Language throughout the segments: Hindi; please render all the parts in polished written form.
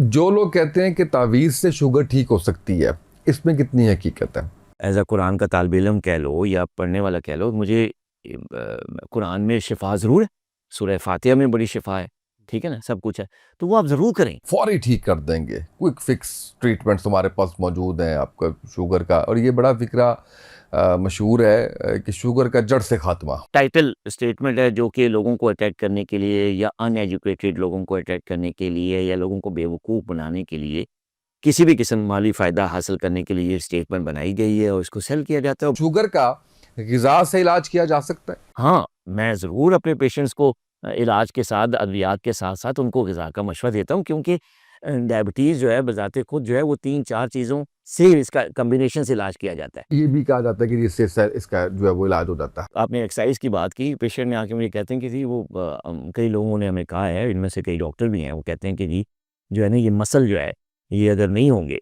जो लोग कहते हैं कि तावीज़ से शुगर ठीक हो सकती है, इसमें कितनी हकीकत है? एज़ अ कुरान का तालिब इल्म कह लो या पढ़ने वाला कह लो, मुझे कुरान में शिफा ज़रूर है, सूरह फातिहा में बड़ी शिफा है, ठीक है ना? सब कुछ है, तो वो आप ज़रूर करें। फ़ौरी ठीक कर देंगे, क्विक फिक्स ट्रीटमेंट्स हमारे पास मौजूद हैं आपका शुगर का। और ये बड़ा फ़िक्रा मशहूर है कि शुगर का जड़ से खात्मा। टाइटल स्टेटमेंट है जो कि लोगों को अटैक करने के लिए या अनएजुकेटेड लोगों को अटैक करने के लिए या लोगों को बेवकूफ़ बनाने के लिए, किसी भी किस्म माली फ़ायदा हासिल करने के लिए ये स्टेटमेंट बनाई गई है और इसको सेल किया जाता है। शुगर का ग़िज़ा से इलाज किया जा सकता है? हाँ, मैं ज़रूर अपने पेशेंट्स को इलाज के साथ, अद्वियात के साथ-साथ उनको ग़िज़ा का मशवरा देता हूँ, क्योंकि डायबिटीज़ जो है बज़ाते खुद जो है वो 3-4 चीज़ों से इसका कॉम्बिनेशन से इलाज किया जाता है। ये भी कहा जाता है कि इससे इसका जो है वो इलाज हो जाता है। आपने एक्सरसाइज़ की बात की, पेशेंट ने आके मुझे कहते हैं कि जी वो कई लोगों ने हमें कहा है, इनमें से कई डॉक्टर भी हैं, वो कहते हैं कि जी जो है ना ये मसल जो है, ये अगर नहीं होंगे,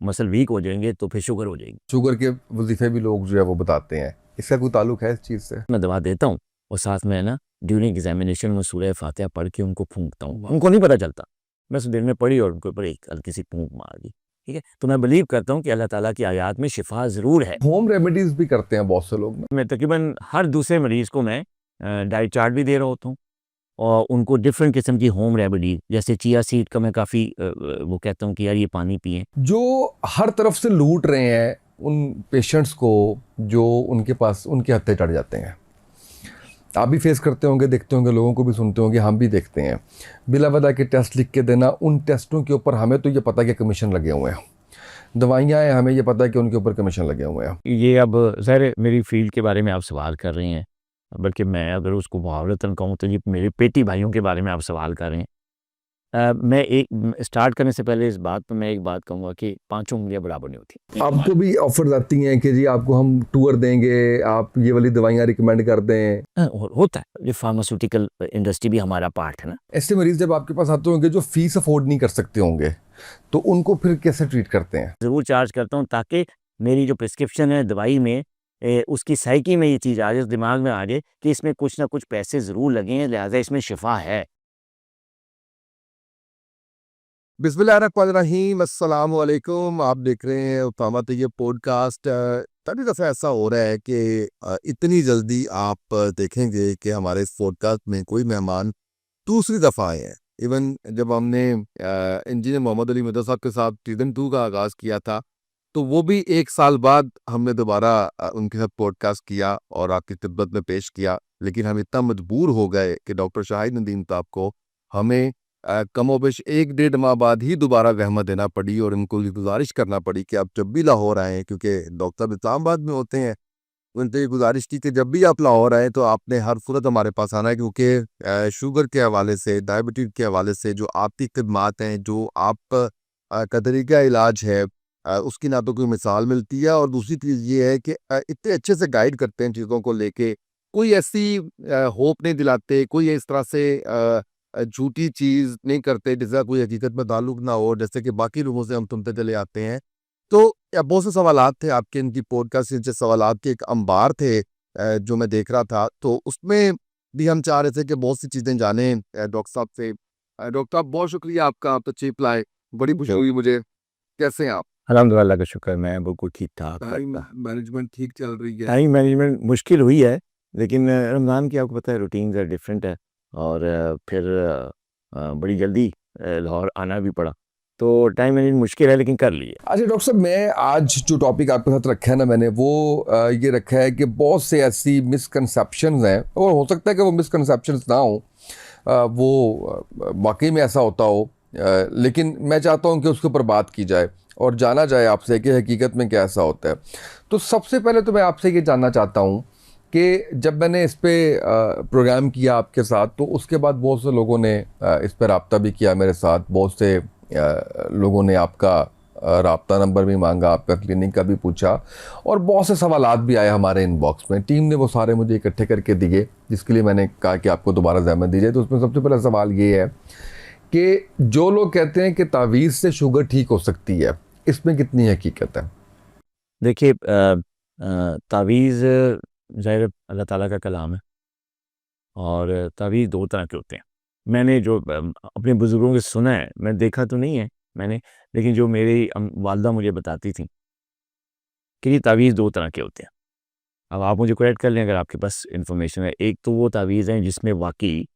मसल वीक हो जाएँगे तो फिर शुगर हो जाएगी। शुगर के वज़ीफ़े भी लोग जो है वो बताते हैं। इसका कोई ताल्लुक है इस चीज़ से? मैं दवा देता हूँ और साथ में ना ड्यूरिंग एग्ज़ामिनेशन में सूरह फातिहा पढ़ के उनको फूँकता हूँ। उनको नहीं पता चलता। बस दिल में पढ़ी और उनके ऊपर एक हल्की सी फूँक मार दी। ठीक है? तो मैं बिलीव करता हूँ कि अल्लाह ताला की आयत में शिफ़ा ज़रूर है। होम रेमेडीज़ भी करते हैं बहुत से लोग ना। मैं तकरीबन हर दूसरे मरीज़ को मैं डाइट चार्ट भी दे रहा होता हूँ और उनको डिफरेंट किस्म की होम रेमेडी, जैसे चिया सीड का मैं काफ़ी वो कहता हूँ कि यार ये पानी पिएँ। जो हर तरफ से लूट रहे हैं उन पेशेंट्स को, जो उनके पास उनके हत्थे चढ़ जाते हैं। आप भी फेस करते होंगे, देखते होंगे, लोगों को भी सुनते होंगे, हम भी देखते हैं। बिला वजह के टेस्ट लिख के देना, उन टेस्टों के ऊपर हमें तो ये पता है कि कमीशन लगे हुए हैं। दवाइयाँ हैं, हमें ये पता है कि उनके ऊपर कमीशन लगे हुए हैं। ये अब ज़ाहिर है मेरी फ़ील्ड के बारे में आप सवाल कर रहे हैं, बल्कि मैं अगर उसको मुहावरतन कहूँ तो ये मेरे पेटी भाइयों के बारे में आप सवाल कर रहे हैं। स्टार्ट करने से पहले इस बात पे मैं एक बात कहूँगा कि पाँचों उँगलियाँ बराबर नहीं होती। आपको भी ऑफर्स आती हैं कि जी आपको हम टूर देंगे, आप ये वाली दवाइयाँ रिकमेंड कर दें। होता है, ये फार्मास्यूटिकल इंडस्ट्री भी हमारा पार्ट है ना। ऐसे मरीज़ जब आपके पास आते होंगे जो फ़ीस अफ़ोर्ड नहीं कर सकते होंगे, तो उनको फिर कैसे ट्रीट करते हैं? ज़रूर चार्ज करता हूँ ताकि मेरी जो प्रिस्क्रिप्शन है दवाई में उसकी साइकी में ये चीज़ आ जाए, उस दिमाग में आ जाए कि इसमें कुछ ना कुछ पैसे ज़रूर लगे हैं, लिहाज़ा इसमें शिफ़ा है। बिस्मिल्लाहिर्रहमानिर्रहीम, अस्सलाम वालेकुम। आप देख रहे हैं उसामा तैयब पॉडकास्ट। कभी दफ़ा ऐसा हो रहा है कि इतनी जल्दी आप देखेंगे कि हमारे इस पॉडकास्ट में कोई मेहमान दूसरी दफ़ा आए हैं। इवन जब हमने इंजीनियर मोहम्मद अली मदर साहब के साथ सीज़न 2 का आगाज़ किया था, तो वो भी 1 साल बाद हमने दोबारा उनके साथ पॉडकास्ट किया और आपकी खिदमत में पेश किया। लेकिन हम इतना मजबूर हो गए कि डॉक्टर शाहिद नदीम साहब को हमें कमोबेश 1 डेढ़ माह बाद ही दोबारा रहमत देना पड़ी और उनको ये गुज़ारिश करना पड़ी कि आप जब भी लाहौर आएँ, क्योंकि डॉक्टर साहब इस्लामाबाद में होते हैं, उनसे ये गुज़ारिश की कि जब भी आप लाहौर आएँ तो आपने हर सूरत हमारे पास आना है, क्योंकि शुगर के हवाले से, डायबिटीज़ के हवाले से जो आपकी खिदमात हैं, जो आप का तरीक़ा इलाज है, उसकी ना तो कोई मिसाल मिलती है और दूसरी चीज़ ये है कि इतने अच्छे से गाइड करते हैं चीज़ों को लेके। कोई ऐसी होप नहीं दिलाते, कोई इस तरह से झूठी चीज़ नहीं करते जिसका कोई हकीकत में ताल्लुक ना हो, जैसे कि बाकी लोगों से हम सुनते चले आते हैं। तो बहुत से सवालात थे आपके इनकी पॉडकास्ट से, सवालात के एक अंबार थे जो मैं देख रहा था, तो उसमें भी हम चाह रहे थे कि बहुत सी चीज़ें जानें डॉक्टर साहब से। डॉक्टर साहब, बहुत शुक्रिया आपका, आप तशरीफ लाए, बड़ी खुशी हुई मुझे। कैसे हैं आप? अल्हम्दुलिल्लाह का शुक्र, मैं बिल्कुल ठीक-ठाक। टाइम मैनेजमेंट ठीक चल रही है? टाइम मैनेजमेंट मुश्किल हुई है, लेकिन रमज़ान की आपको पता है रूटीन्स आर डिफरेंट है और फिर बड़ी जल्दी लाहौर आना भी पड़ा। तो टाइम मैनेजमेंट मुश्किल है लेकिन कर ली है। अच्छा डॉक्टर साहब, मैं आज जो टॉपिक आपके साथ रखा है ना मैंने, वो ये रखा है कि बहुत से ऐसी मिसकंसेप्शंस हैं, और हो सकता है कि वो मिसकंसेप्शंस ना हो, वो वाकई में ऐसा होता हो, लेकिन मैं चाहता हूँ कि उसके ऊपर बात की जाए और जाना जाए आपसे कि हकीकत में क्या ऐसा होता है। तो सबसे पहले तो मैं आपसे ये जानना चाहता हूँ कि जब मैंने इस पे प्रोग्राम किया आपके साथ, तो उसके बाद बहुत से लोगों ने इस पर रब्ता भी किया मेरे साथ, बहुत से लोगों ने आपका राब्ता नंबर भी मांगा, आपका क्लिनिक का भी पूछा, और बहुत से सवालात भी आए हमारे इनबॉक्स में। टीम ने वो सारे मुझे इकट्ठे करके दिए, जिसके लिए मैंने कहा कि आपको दोबारा ज़हमत दी जाए। तो उसमें सबसे पहला सवाल ये है कि जो लोग कहते हैं कि तावीज़ से शुगर ठीक हो सकती है, इसमें कितनी हकीकत है? देखिए तावीज़ ज़ाहिर अल्लाह ताला का कलाम है और तावीज़ 2 तरह के होते हैं। मैंने जो अपने बुज़ुर्गों से सुना है, मैं देखा तो नहीं है, मैंने, लेकिन जो मेरी वालदा मुझे बताती थी कि ये तावीज़ 2 तरह के होते हैं। अब आप मुझे करेक्ट कर लें अगर आपके पास इन्फॉर्मेशन है। एक तो वो तावीज़ हैं जिसमें वाक़ई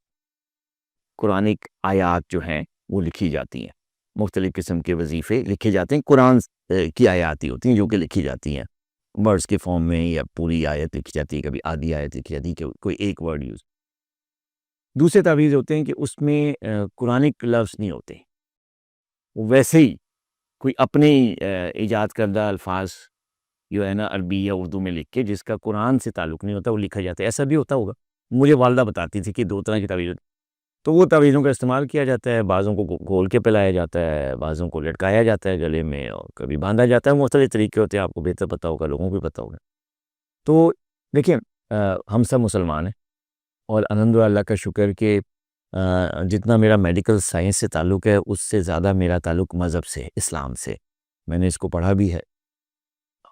कुरानिक आयात जो हैं वो लिखी जाती हैं। मुख्तलिफ़ किस्म के वज़ीफ़े लिखे जाते हैं, कुरान की आयात ही होती हैं जो कि लिखी जाती हैं। वर्ड्स के फॉर्म में या पूरी आयत लिखी जाती है, कभी आधी आयत लिखी जाती है, कोई एक वर्ड यूज़। दूसरे तावीज़ होते हैं कि उसमें कुरानिक लफ्ज़ नहीं होते। वो वैसे ही कोई अपने ही ईजाद करदा अल्फ़ाज़ जो है ना अरबी या उर्दू में लिख के जिसका कुरान से ताल्लुक़ नहीं होता वो लिखा जाता है। ऐसा भी होता होगा। मुझे वालदा बताती थी कि 2 तरह की तावीज़, तो वो तावीज़ों का इस्तेमाल किया जाता है, बाज़ों को घोल के पिलाया जाता है, बाज़ों को लटकाया जाता है गले में और कभी बाँधा जाता है, मुख्तलिफ़ तरीके होते हैं, आपको बेहतर पता होगा, लोगों को भी पता होगा। तो देखिए हम सब मुसलमान हैं और अलहम्दुलिल्लाह अल्लाह का शुक्र कि जितना मेरा मेडिकल साइंस से ताल्लुक़ है, उससे ज़्यादा मेरा ताल्लुक़ मज़हब से, इस्लाम से। मैंने इसको पढ़ा भी है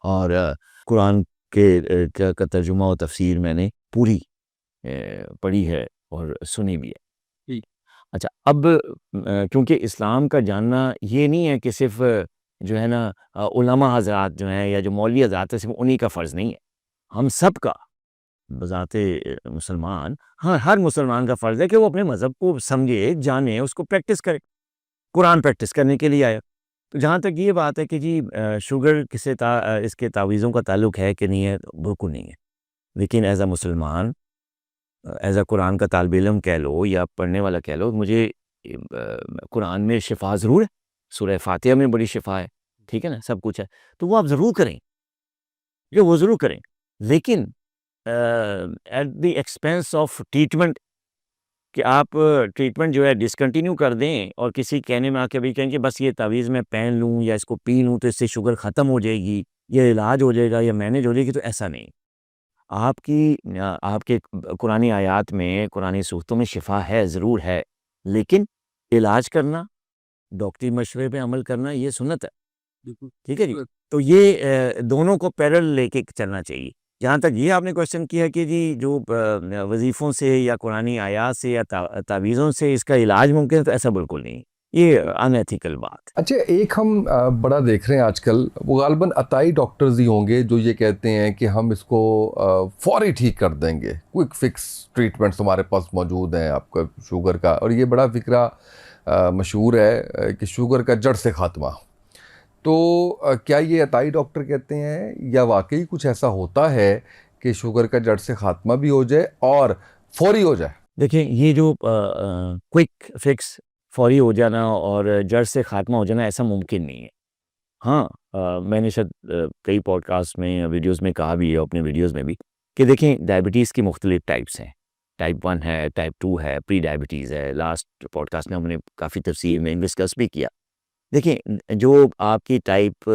और कुरान के का तर्जुमा और तफ़सीर मैंने पूरी पढ़ी है और सुनी भी है। जी। अच्छा, अब क्योंकि इस्लाम का जानना ये नहीं है कि सिर्फ़ जो है ना उलमा हज़रात जो हैं या जो मौलवी हज़रात हैं, सिर्फ़ उन्हीं का फ़र्ज़ नहीं है। हम सब का बज़ाते मुसलमान, हाँ, हर मुसलमान का फ़र्ज़ है कि वो अपने मज़हब को समझे, जाने, उसको प्रैक्टिस करे। कुरान प्रैक्टिस करने के लिए आया। तो जहाँ तक ये बात है कि जी शुगर इसके तावीज़ों का ताल्लुक है कि नहीं है, बिल्कुल नहीं है। लेकिन एज़ अ मुसलमान, एज़ अ कुरान का तालिब इल्म कह लो या पढ़ने वाला कह लो, मुझे कुरान में शिफ़ा ज़रूर है। सूरह फ़ातिहा में बड़ी शिफ़ा है, ठीक है ना? सब कुछ है। तो वो आप ज़रूर करें, ये वो ज़रूर करें। लेकिन at the expense of treatment, कि आप ट्रीटमेंट जो है डिसकंटिन्यू कर दें और किसी कहने में आके भी कहें कि बस ये तावीज़ मैं पहन लूँ या इसको पी लूँ तो इससे शुगर ख़त्म हो जाएगी, ये इलाज हो जाएगा या मैनेज हो जाएगी, तो ऐसा नहीं। आपके कुरानी आयात में, कुरानी सूक्तों में शिफ़ा है, ज़रूर है, लेकिन इलाज करना, डॉक्टरी मशवरे पे अमल करना ये सुन्नत है। बिल्कुल। ठीक है जी? तो ये दोनों को पैरेलल लेके चलना चाहिए। जहाँ तक ये आपने क्वेश्चन किया कि जी जो वज़ीफ़ों से या कुरानी आयात से या तावीज़ों से इसका इलाज मुमकिन है, तो ऐसा बिल्कुल नहीं। ये अनएथिकल बात है। अच्छा, एक हम बड़ा देख रहे हैं आजकल, वो गालिबन अताई डॉक्टर्स ही होंगे जो ये कहते हैं कि हम इसको फ़ौरी ठीक कर देंगे, क्विक फिक्स ट्रीटमेंट्स हमारे पास मौजूद हैं आपका शुगर का। और ये बड़ा फ़िक्रा मशहूर है कि शुगर का जड़ से ख़ात्मा। तो क्या ये अताई डॉक्टर कहते हैं या वाक़ई कुछ ऐसा होता है कि शुगर का जड़ से ख़ात्मा भी हो जाए और फ़ौरी हो जाए? देखिए, ये जो क्विक फिक्स, फ़ौरी हो जाना और जड़ से ख़ात्मा हो जाना, ऐसा मुमकिन नहीं है। हाँ, मैंने शायद कई पॉडकास्ट में या वीडियोज़ में कहा भी है, अपने वीडियोज़ में भी, कि देखें डायबिटीज़ की मुख्तलिफ़ टाइप्स हैं। टाइप 1 है, टाइप 2 है, प्री डायबिटीज़ है। लास्ट पॉडकास्ट में हमने काफ़ी तफ़सील में डिस्कस भी किया। देखिए, जो आपकी टाइप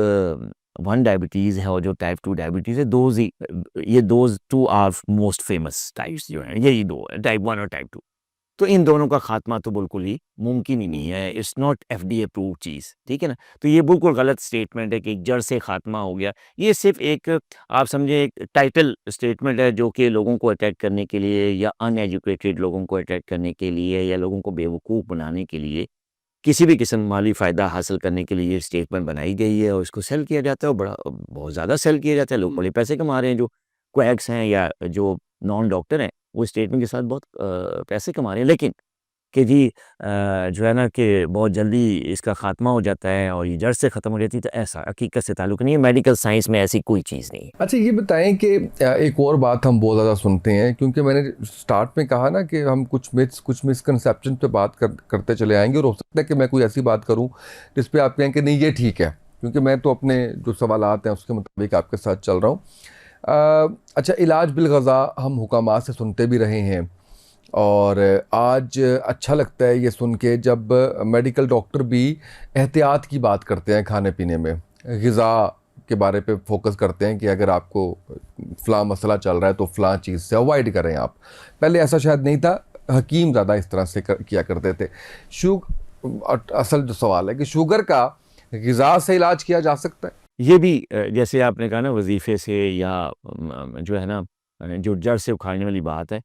1 डायबिटीज़ है और जो टाइप 2 डायबिटीज़ है, those 2 are most famous types जो हैं, यही 2 हैं, टाइप 1 और टाइप 2। तो इन दोनों का खात्मा तो बिल्कुल ही मुमकिन ही नहीं है। इट्स नॉट एफडीए अप्रूव्ड चीज़, ठीक है ना? तो ये बिल्कुल गलत स्टेटमेंट है कि जड़ से खात्मा हो गया। ये सिर्फ़ एक, आप समझिए, एक टाइटल स्टेटमेंट है जो कि लोगों को अटैक करने के लिए या अनएजुकेटेड लोगों को अटैक करने के लिए या लोगों को बेवकूफ़ बनाने के लिए, किसी भी किस्म माली फ़ायदा हासिल करने के लिए ये स्टेटमेंट बनाई गई है और इसको सेल किया जाता है और बहुत ज़्यादा सेल किया जाता है। लोग बड़े पैसे कमा रहे हैं, जो क्वैक्स हैं या जो नॉन डॉक्टर हैं, वो स्टेटमेंट के साथ बहुत पैसे कमा रहे हैं। लेकिन कि जी जो है ना कि बहुत जल्दी इसका ख़ात्मा हो जाता है और ये जड़ से ख़त्म हो जाती है, तो ऐसा हकीकत से ताल्लुक़ नहीं है। मेडिकल साइंस में ऐसी कोई चीज़ नहीं है। अच्छा, ये बताएं कि एक और बात हम बहुत ज़्यादा सुनते हैं, क्योंकि मैंने स्टार्ट में कहा ना कि हम कुछ मिथ्स, कुछ मिसकंसेप्शन पे बात करते चले आएंगे, और हो सकता है कि मैं कोई ऐसी बात करूं जिस पे आप कहें कि नहीं ये ठीक है, क्योंकि मैं तो अपने जो सवालात हैं उसके मुताबिक आपके साथ चल रहा हूं। अच्छा, इलाज बिलग़ज़ा हम हुकामात से सुनते भी रहे हैं, और आज अच्छा लगता है ये सुन के जब मेडिकल डॉक्टर भी एहतियात की बात करते हैं खाने पीने में, ग़िज़ा के बारे पे फोकस करते हैं कि अगर आपको फ़लाँ मसला चल रहा है तो फ़लाँ चीज़ से अवॉइड करें आप। पहले ऐसा शायद नहीं था, हकीम ज़्यादा इस तरह से किया करते थे। असल जो सवाल है कि शुगर का ग़िज़ा से इलाज किया जा सकता है? ये भी जैसे आपने कहा ना वज़ीफ़े से या जो है ना जो जड़ से उखाड़ने वाली बात है,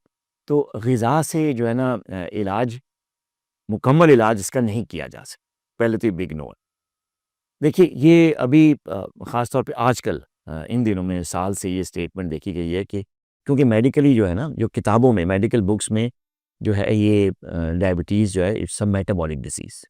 तो ग़िज़ा से जो है ना इलाज, मुकम्मल इलाज इसका नहीं किया जा सकता। पहले तो ये बिग नो है। देखिए ये अभी ख़ास तौर पे आजकल इन दिनों में साल से ये स्टेटमेंट देखी गई है कि क्योंकि मेडिकली जो है ना, जो किताबों में मेडिकल बुक्स में जो है ये डायबिटीज़ जो है इट्स अ मेटाबॉलिक डिसीज़,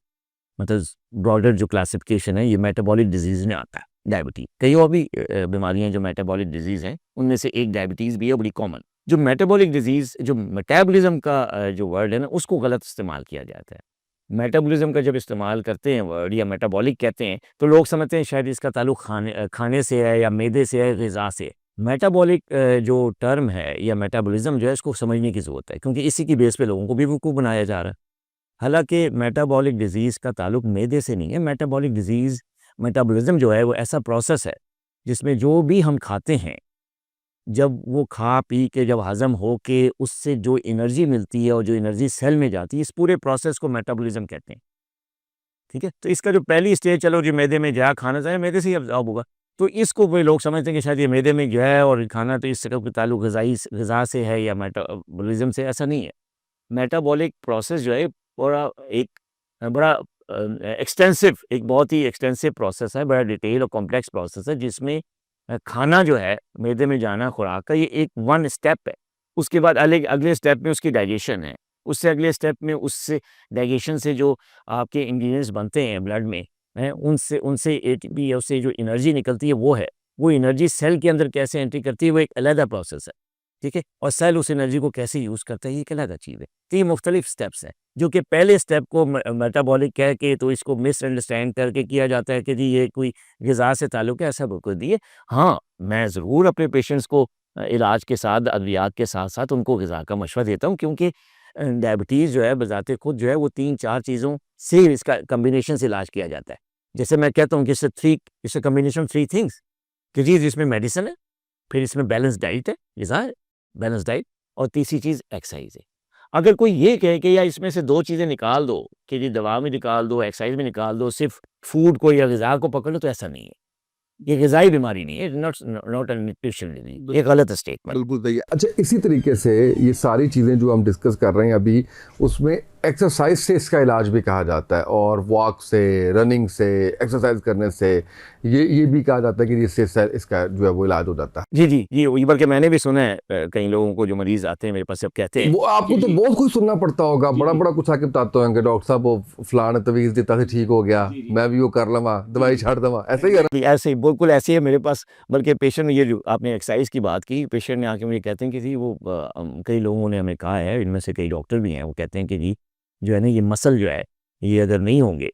मतलब ब्रॉडर जो क्लासिफिकेशन है ये मेटाबॉलिक डिजीज़ में आता है डायबिटीज़। कई और भी बीमारियाँ जो मेटाबॉलिक डिजीज़ हैं, उनमें से एक डायबिटीज़ भी है बड़ी कॉमन। जो मेटाबॉलिक डिजीज़ जो मेटाबॉलिज़्म का जो वर्ड है ना, उसको गलत इस्तेमाल किया जाता है। मेटाबॉलिज़्म का जब इस्तेमाल करते हैं वर्ड या मेटाबॉलिक कहते हैं, तो लोग समझते हैं शायद इसका ताल्लुक खाने से है या मैदे से है, ग़िज़ा से है। मेटाबॉलिक जो टर्म है या मेटाबॉलिज़्म जो है इसको समझने की ज़रूरत है, क्योंकि इसी की बेस पे लोगों को बेवकूफ़ बनाया जा रहा है। हालाँकि मेटाबॉलिक डिज़ीज़ का ताल्लुक मैदे से नहीं है, मेटाबॉलिक डिज़ीज़ मेटाबॉलिज़्म जो है वो ऐसा प्रोसेस है, जिसमें जो भी हम खाते हैं, जब वो खा-पी के जब हज़म हो के उससे जो एनर्जी मिलती है और जो एनर्जी सेल में जाती है, इस पूरे प्रोसेस को मेटाबॉलिज़्म कहते हैं, ठीक है? तो इसका जो पहली स्टेज चलो जो मैदे में जा खाना चाहिए, मैदे से ही अब्ज़ॉर्ब होगा। तो इसको वे लोग समझते हैं कि शायद ये मैदे में गया है और खाना तो इससे कोई ताल्लुक ग़िज़ा से है या मेटाबॉलिज़्म से, ऐसा नहीं है। मेटाबॉलिक प्रोसेस जो है बड़ा एक बड़ा एक्सटेंसिव एक बहुत ही एक्सटेंसिव प्रोसेस है, बड़ा डिटेल और कॉम्प्लेक्स प्रोसेस है जिसमें खाना जो है मैदे में जाना खुराक का ये एक वन स्टेप है। उसके बाद अलग अगले स्टेप में उसकी डाइजेशन है। उससे अगले स्टेप में उससे डाइजेशन से जो आपके इंग्रीडिएंट्स बनते हैं ब्लड में, हैं, उनसे उनसे एटीपी या उससे जो एनर्जी निकलती है वो है। वो एनर्जी सेल के अंदर कैसे एंट्री करती है वो एक अलग प्रोसेस है। ठीक है? और सेल उस एनर्जी को कैसे यूज़ करता है ये एक अलग चीज़ है। तो ये मुख्तलिफ स्टेप्स हैं, जो कि पहले स्टेप को मेटाबॉलिक कह के तो इसको मिसअंडरस्टैंड करके किया जाता है कि जी ये कोई ग़िज़ा से ताल्लुक है, ऐसा बिल्कुल नहीं है। हाँ, मैं ज़रूर अपने पेशेंट्स को इलाज के साथ, अद्वियात के साथ-साथ उनको ग़िज़ा का मशवरा देता हूँ, क्योंकि डायबिटीज़ जो है बज़ाते खुद जो है वो 3-4 चीज़ों से इसका कॉम्बिनेशन से इलाज किया जाता है। जैसे मैं कहता हूँ कि it's a combination of 3 things कि जी इसमें मेडिसिन है, फिर इसमें बैलेंस डाइट है, ग़िज़ा है, बैलेंस डाइट, और तीसरी चीज़ एक्सरसाइज़ है। अगर कोई ये कहे कि यार इसमें से 2 चीज़ें निकाल दो, कि जी दवा में निकाल दो, एक्सरसाइज़ में निकाल दो, सिर्फ़ फूड को या ग़िज़ा को पकड़ लो, तो ऐसा नहीं है। ये ग़िज़ाई बीमारी नहीं है, नॉट अ न्यूट्रिशनल डिज़ीज़, ये गलत स्टेटमेंट। बिल्कुल सही है। अच्छा, इसी तरीके से ये सारी चीज़ें जो हम डिस्कस कर रहे हैं अभी, उसमें एक्सरसाइज से इसका इलाज भी कहा जाता है, और वॉक से, रनिंग से, एक्सरसाइज करने से ये भी कहा जाता है कि इससे इसका जो है वो इलाज हो जाता है। जी, जी, जी, वही बल्कि मैंने भी सुना है कई लोगों को जो मरीज़ आते हैं मेरे पास सब कहते हैं वो आपको तो बहुत कुछ सुनना पड़ता होगा, बड़ा कुछ आके बताते होंगे डॉक्टर साहब वो फलाना तवीज़ दिता से ठीक हो गया, मैं भी वो कर लवा, दवाई छाड़ दवा, ऐसा ही है ना? जी, ऐसे ही बिल्कुल ऐसे ही है मेरे पास। बल्कि पेशेंट ये जो आपने एक्सरसाइज़ की बात की, पेशेंट ने आके मुझे कहते हैं कि जी वो कई लोगों ने हमें कहा है, इनमें से कई डॉक्टर भी हैं, वो कहते हैं कि जी जो है ना ये मसल जो है, ये अगर नहीं होंगे,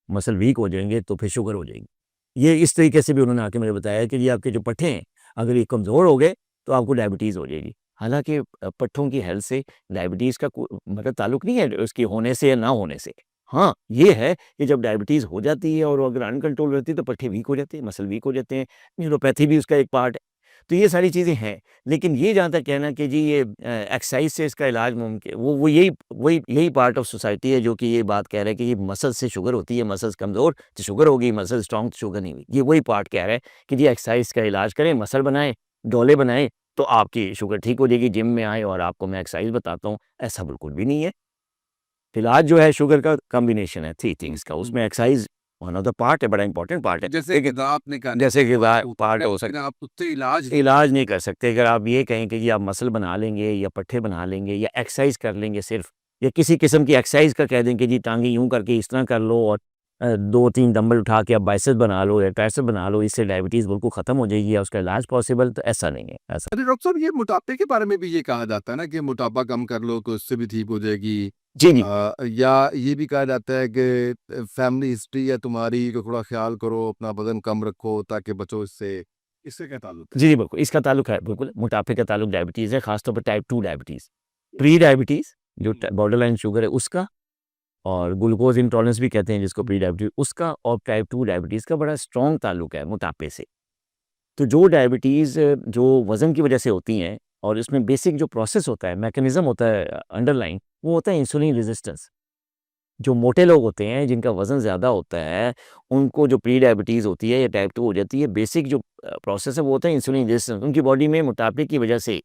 मसल वीक हो जाएँगे तो फिर शुगर हो जाएगी। ये इस तरीके से भी उन्होंने आके मुझे बताया कि जी आपके जो पट्ठे हैं, अगर ये कमज़ोर हो गए तो आपको डायबिटीज़ हो जाएगी। हालाँकि पट्ठों की हेल्थ से डायबिटीज़ का मतलब ताल्लुक नहीं है उसके होने से या ना होने से। हाँ, ये है कि जब डायबिटीज़ हो जाती है और वो अगर अनकंट्रोल रहती है तो पट्ठे वीक हो जाते हैं, मसल वीक हो जाते हैं, न्यूरोपैथी भी उसका एक पार्ट है। तो ये सारी चीज़ें हैं। लेकिन ये जहाँ तक कहना कि जी ये एक्सरसाइज़ से इसका इलाज मुमकिन, वो यही पार्ट ऑफ सोसाइटी है जो कि ये बात कह रहा है कि ये मसल से शुगर होती है, मसल्स कमज़ोर तो शुगर होगी, मसल स्ट्रॉन्ग तो शुगर नहीं हुई। ये वही पार्ट कह रहा है कि जी एक्सरसाइज़ का इलाज करें, मसल बनाएँ, डोले बनाएँ, तो आपकी शुगर ठीक हो जाएगी। जिम में आएँ और आपको मैं एक्सरसाइज़ बताता हूँ, ऐसा बिल्कुल भी नहीं है। इलाज जो है शुगर का कॉम्बिनेशन है 3 थिंग्स का, उसमें exercise one of the part है, बड़ा इम्पोर्टेंट पार्ट है। जैसे लेकिन ग़िज़ा आपने कहा जैसे ग़िज़ा पार्ट हो लेकिन सकता आप उससे इलाज इलाज नहीं कर सकते। अगर आप ये कहें कि जी आप मसल बना लेंगे या पट्ठे बना लेंगे या एक्सरसाइज़ कर लेंगे सिर्फ़, या किसी किस्म की एक्सरसाइज़ का कह दें कि जी टाँगें यूँ करके इस तरह कर लो और 2-3 डंबल उठा के आप बाइसेप्स बना लो या ट्राइसेप बना लो, इससे डायबिटीज़ बिल्कुल ख़त्म हो जाएगी या उसका इलाज पॉसिबल, तो ऐसा नहीं है, ऐसा। अरे डॉक्टर साहब, ये मोटापे के बारे में भी ये कहा जाता है ना कि मोटापा कम कर लो तो उससे भी ठीक हो जाएगी। जी, जी। या ये भी कहा जाता है कि फैमिली हिस्ट्री है तुम्हारी तो थोड़ा ख्याल करो, अपना वज़न कम रखो ताकि बचो इससे। इससे क्या ताल्लुक है? जी, जी, बिल्कुल, इसका ताल्लुक है बिल्कुल, मोटापे का ताल्लुक डायबिटीज़ है, ख़ास तौर पर टाइप 2 डायबिटीज़। प्री डायबिटीज़ जो बॉर्डर लाइन शुगर है उसका, और ग्लूकोज़ इंटॉलरेंस भी कहते हैं जिसको प्री डायबिटीज़, उसका और टाइप 2 डायबिटीज़ का बड़ा स्ट्रॉन्ग ताल्लुक है मोटापे से। तो जो डायबिटीज़ जो वज़न की वजह से होती हैं और इसमें बेसिक जो प्रोसेस होता है, मैकेनिज़्म होता है अंडरलाइन, वो होता है इंसुलिन रेज़िस्टेंस। जो मोटे लोग होते हैं, जिनका वज़न ज़्यादा होता है, उनको जो प्री डायबिटीज़ होती है या टाइप 2 हो जाती है, बेसिक जो प्रोसेस है वो होता है इंसुलिन रेज़िस्टेंस। उनकी बॉडी में मोटापे की वजह से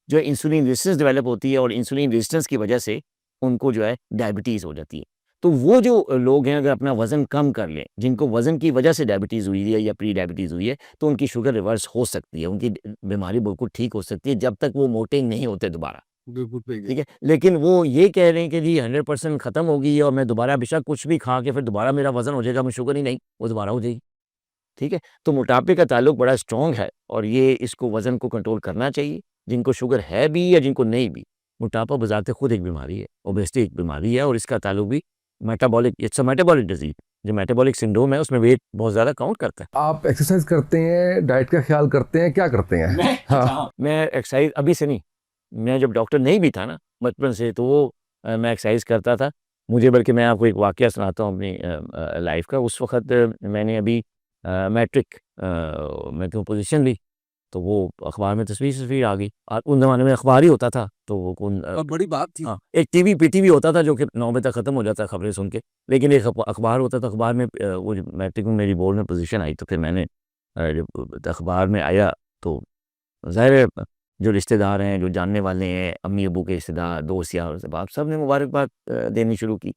जो है इंसुलिन रेजिस्टेंस डेवलप होती है और इंसुलिन रेजिस्टेंस की वजह से उनको जो है डायबिटीज़ हो जाती है। तो वो जो लोग हैं अगर अपना वज़न कम कर लें, जिनको वज़न की वजह से डायबिटीज़ हुई है या प्री डायबिटीज़ हुई है, तो उनकी शुगर रिवर्स हो सकती है, उनकी बीमारी बिल्कुल ठीक हो सकती है जब तक वो मोटे नहीं होते दोबारा। बिल्कुल सही है। ठीक है? लेकिन वो ये कह रहे हैं कि जी 100% ख़त्म हो गई है और मैं दोबारा बेशक कुछ भी खा के फिर दोबारा मेरा वज़न हो जाएगा, मैं शुगर ही नहीं, वो दोबारा हो जाएगी। ठीक है? तो मोटापे का ताल्लुक बड़ा स्ट्रॉन्ग है और ये इसको वज़न को कंट्रोल करना चाहिए। जिनको शुगर है भी या जिनको नहीं भी, मोटापा बज़ाते खुद एक बीमारी है, ओबेसिटी एक बीमारी है और इसका ताल्लुक भी metabolic it's a metabolic disease. जो मेटाबॉलिक सिंड्रोम है उसमें वेट बहुत ज़्यादा काउंट करता है। आप एक्सरसाइज करते हैं, डाइट का ख्याल करते हैं, क्या करते हैं? हाँ। मैं एक्सरसाइज़ अभी से नहीं, मैं जब डॉक्टर नहीं भी था ना बचपन से तो मैं एक्सरसाइज़ करता था। मुझे बल्कि मैं आपको एक वाक़या सुनाता हूँ अपनी लाइफ़ का। उस वक़्त मैंने अभी मैट्रिक में तो पोज़ीशन ली, तो वो अखबार में तस्वीर आ गई। और उन ज़माने में अखबार ही होता था, तो वो बड़ी बात थी। हाँ, एक टीवी पीटीवी होता था जो कि 9 बजे तक ख़त्म हो जाता खबरें सुन के। लेकिन एक अखबार होता था, अखबार में वो जो मैट्रिक में मेरी बोर्ड में पोज़ीशन आई तो फिर मैंने जब अखबार में आया तो ज़ाहिर है जो रिश्तेदार हैं, जो जानने वाले हैं, अम्मी-अब्बू के रिश्तेदार, दोस्त यार अहबाब सब ने मुबारकबाद देनी शुरू की।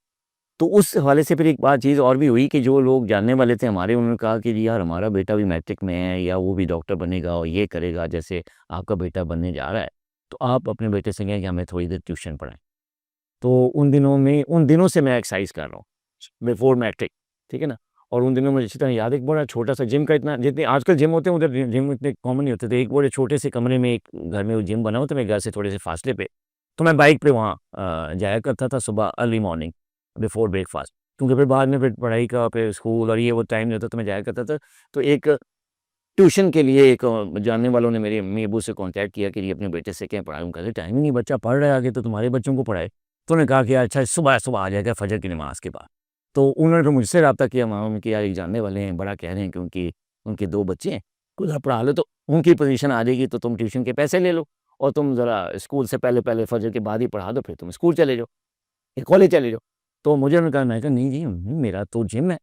तो उस हवाले से फिर एक बात चीज़ और भी हुई कि जो लोग जानने वाले थे हमारे उन्होंने कहा कि जी यार हमारा बेटा भी मैट्रिक में है या वो भी डॉक्टर बनेगा और ये करेगा जैसे आपका बेटा बनने जा रहा है। तो आप अपने बेटे से कहें कि हमें थोड़ी देर ट्यूशन पढ़ाएँ। तो उन दिनों से मैं एक्सरसाइज़ कर रहा हूँ, बिफोर मैट्रिक, ठीक है ना? और उन दिनों मुझे अच्छी तरह याद है, एक बड़ा छोटा-सा जिम का इतना जितने आजकल जिम होते हैं उधर जिम इतने कॉमन नहीं होते थे। एक बड़े छोटे से कमरे में एक घर में वो जिम बना हुआ था मेरे घर से थोड़े से फासले पे। तो मैं बाइक पे वहाँ जाया करता था सुबह अर्ली मॉर्निंग बिफोर ब्रेकफास्ट। क्योंकि फिर बाद में फिर पढ़ाई का फिर स्कूल और ये वो टाइम नहीं होता तो मैं जाया करता था। तो एक ट्यूशन के लिए एक जानने वालों ने मेरे अम्मी-अब्बू से कॉन्टैक्ट किया कि जी अपने बेटे से कहें पढ़ाएँ। उनका टाइम ही नहीं, बच्चा पढ़ रहा है आगे तो तुम्हारे बच्चों को पढ़ाए। तो उन्होंने कहा कि अच्छा सुबह-सुबह आ जाएगा फ़जर की नमाज़ के बाद। तो उन्होंने तो मुझसे राब्ता किया मामा में कि यार एक जानने वाले हैं, बड़ा कह रहे हैं कि उनके 2 बच्चे हैं, कुछ आप पढ़ा लो तो उनकी पोज़ीशन आ जाएगी तो तुम ट्यूशन के पैसे ले लो और तुम ज़रा स्कूल से पहले-पहले फ़जर के बाद ही पढ़ा दो, फिर तुम स्कूल चले जाओ या कॉलेज चले जाओ। तो मुझे उन्होंने कहा, मैं कहा नहीं जी मेरा तो जिम है,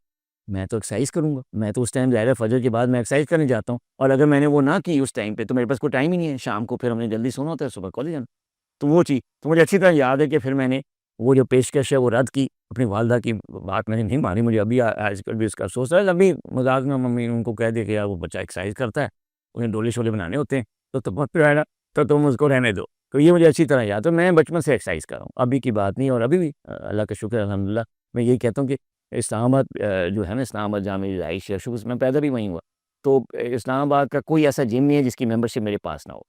मैं तो एक्सरसाइज़ करूँगा। मैं तो उस टाइम ज़ाहिर है फ़जर के बाद मैं एक्सरसाइज़ करने जाता हूँ और अगर मैंने वो ना की उस टाइम पे तो मेरे पास कोई टाइम ही नहीं है, शाम को फिर हमने जल्दी सोना होता है, सुबह कॉलेज जाना। तो वो चीज़, तो मुझे अच्छी तरह याद है कि फिर मैंने वो जो पेशकश है वो रद्द की, अपनी वालिदा की बात मैंने नहीं मानी, मुझे अभी आजकल भी उसका अफ़सोस है। अभी मज़ाक में मम्मी ने उनको कह दिया कि यार वो बच्चा एक्सरसाइज़ करता है, उन्हें डोले-शोले बनाने होते हैं, तो तुम मत पिलाना, तो तुम उसको रहने दो। तो ये मुझे अच्छी तरह याद है, मैं बचपन से एक्सरसाइज़ कर रहा हूँ, अभी की बात नहीं और अभी भी अल्लाह का शुक्र है अल्हम्दुलिल्लाह। मैं यही कहता हूँ कि इस्लामाबाद जो है ना इस्लामाबाद जहाँ मेरी रिहाइश है, शुरू से मैं पैदा भी वहीं हुआ। तो इस्लामाबाद का कोई ऐसा जिम नहीं है जिसकी मेंबरशिप मेरे पास ना हो।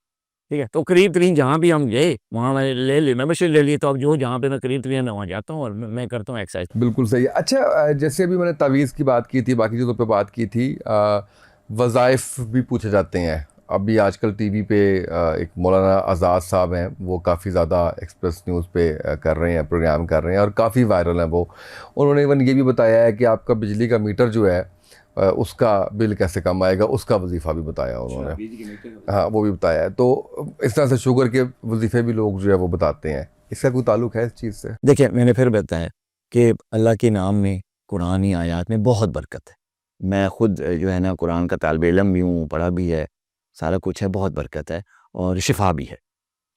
ठीक है? तो करीब-करीब जहाँ भी हम गए, वहाँ मैंने ले ली मेंबरशिप ले ली, तो अब जो जहाँ पे मैं करीब-करीब मैं वहाँ जाता हूँ और मैं करता हूँ एक्सरसाइज़। बिल्कुल सही है। अच्छा, जैसे अभी मैंने तावीज़ की बात की थी, बाकी चीज़ों पे बात की थी, वज़ाइफ़ भी पूछे जाते हैं। अभी आजकल टीवी पे एक मौलाना आज़ाद साहब हैं, वो काफ़ी ज़्यादा एक्सप्रेस न्यूज़ पे कर रहे हैं, प्रोग्राम कर रहे हैं और काफ़ी वायरल हैं वो। उन्होंने इवन ये भी बताया है कि आपका बिजली का मीटर जो है उसका बिल कैसे कम आएगा, उसका वजीफ़ा भी बताया उन्होंने। हाँ, वो भी बताया है। तो इस तरह से शुगर के वजीफ़े भी लोग जो है वो बताते हैं। इसका कोई ताल्लुक है इस चीज़ से? देखिए, मैंने फिर बताया कि अल्लाह के नाम में, कुरानी आयात में बहुत बरकत है। मैं खुद जो है ना कुरान का तालिब इल्म भी हूँ, पढ़ा भी है, सारा कुछ है, बहुत बरकत है और शिफ़ा भी है।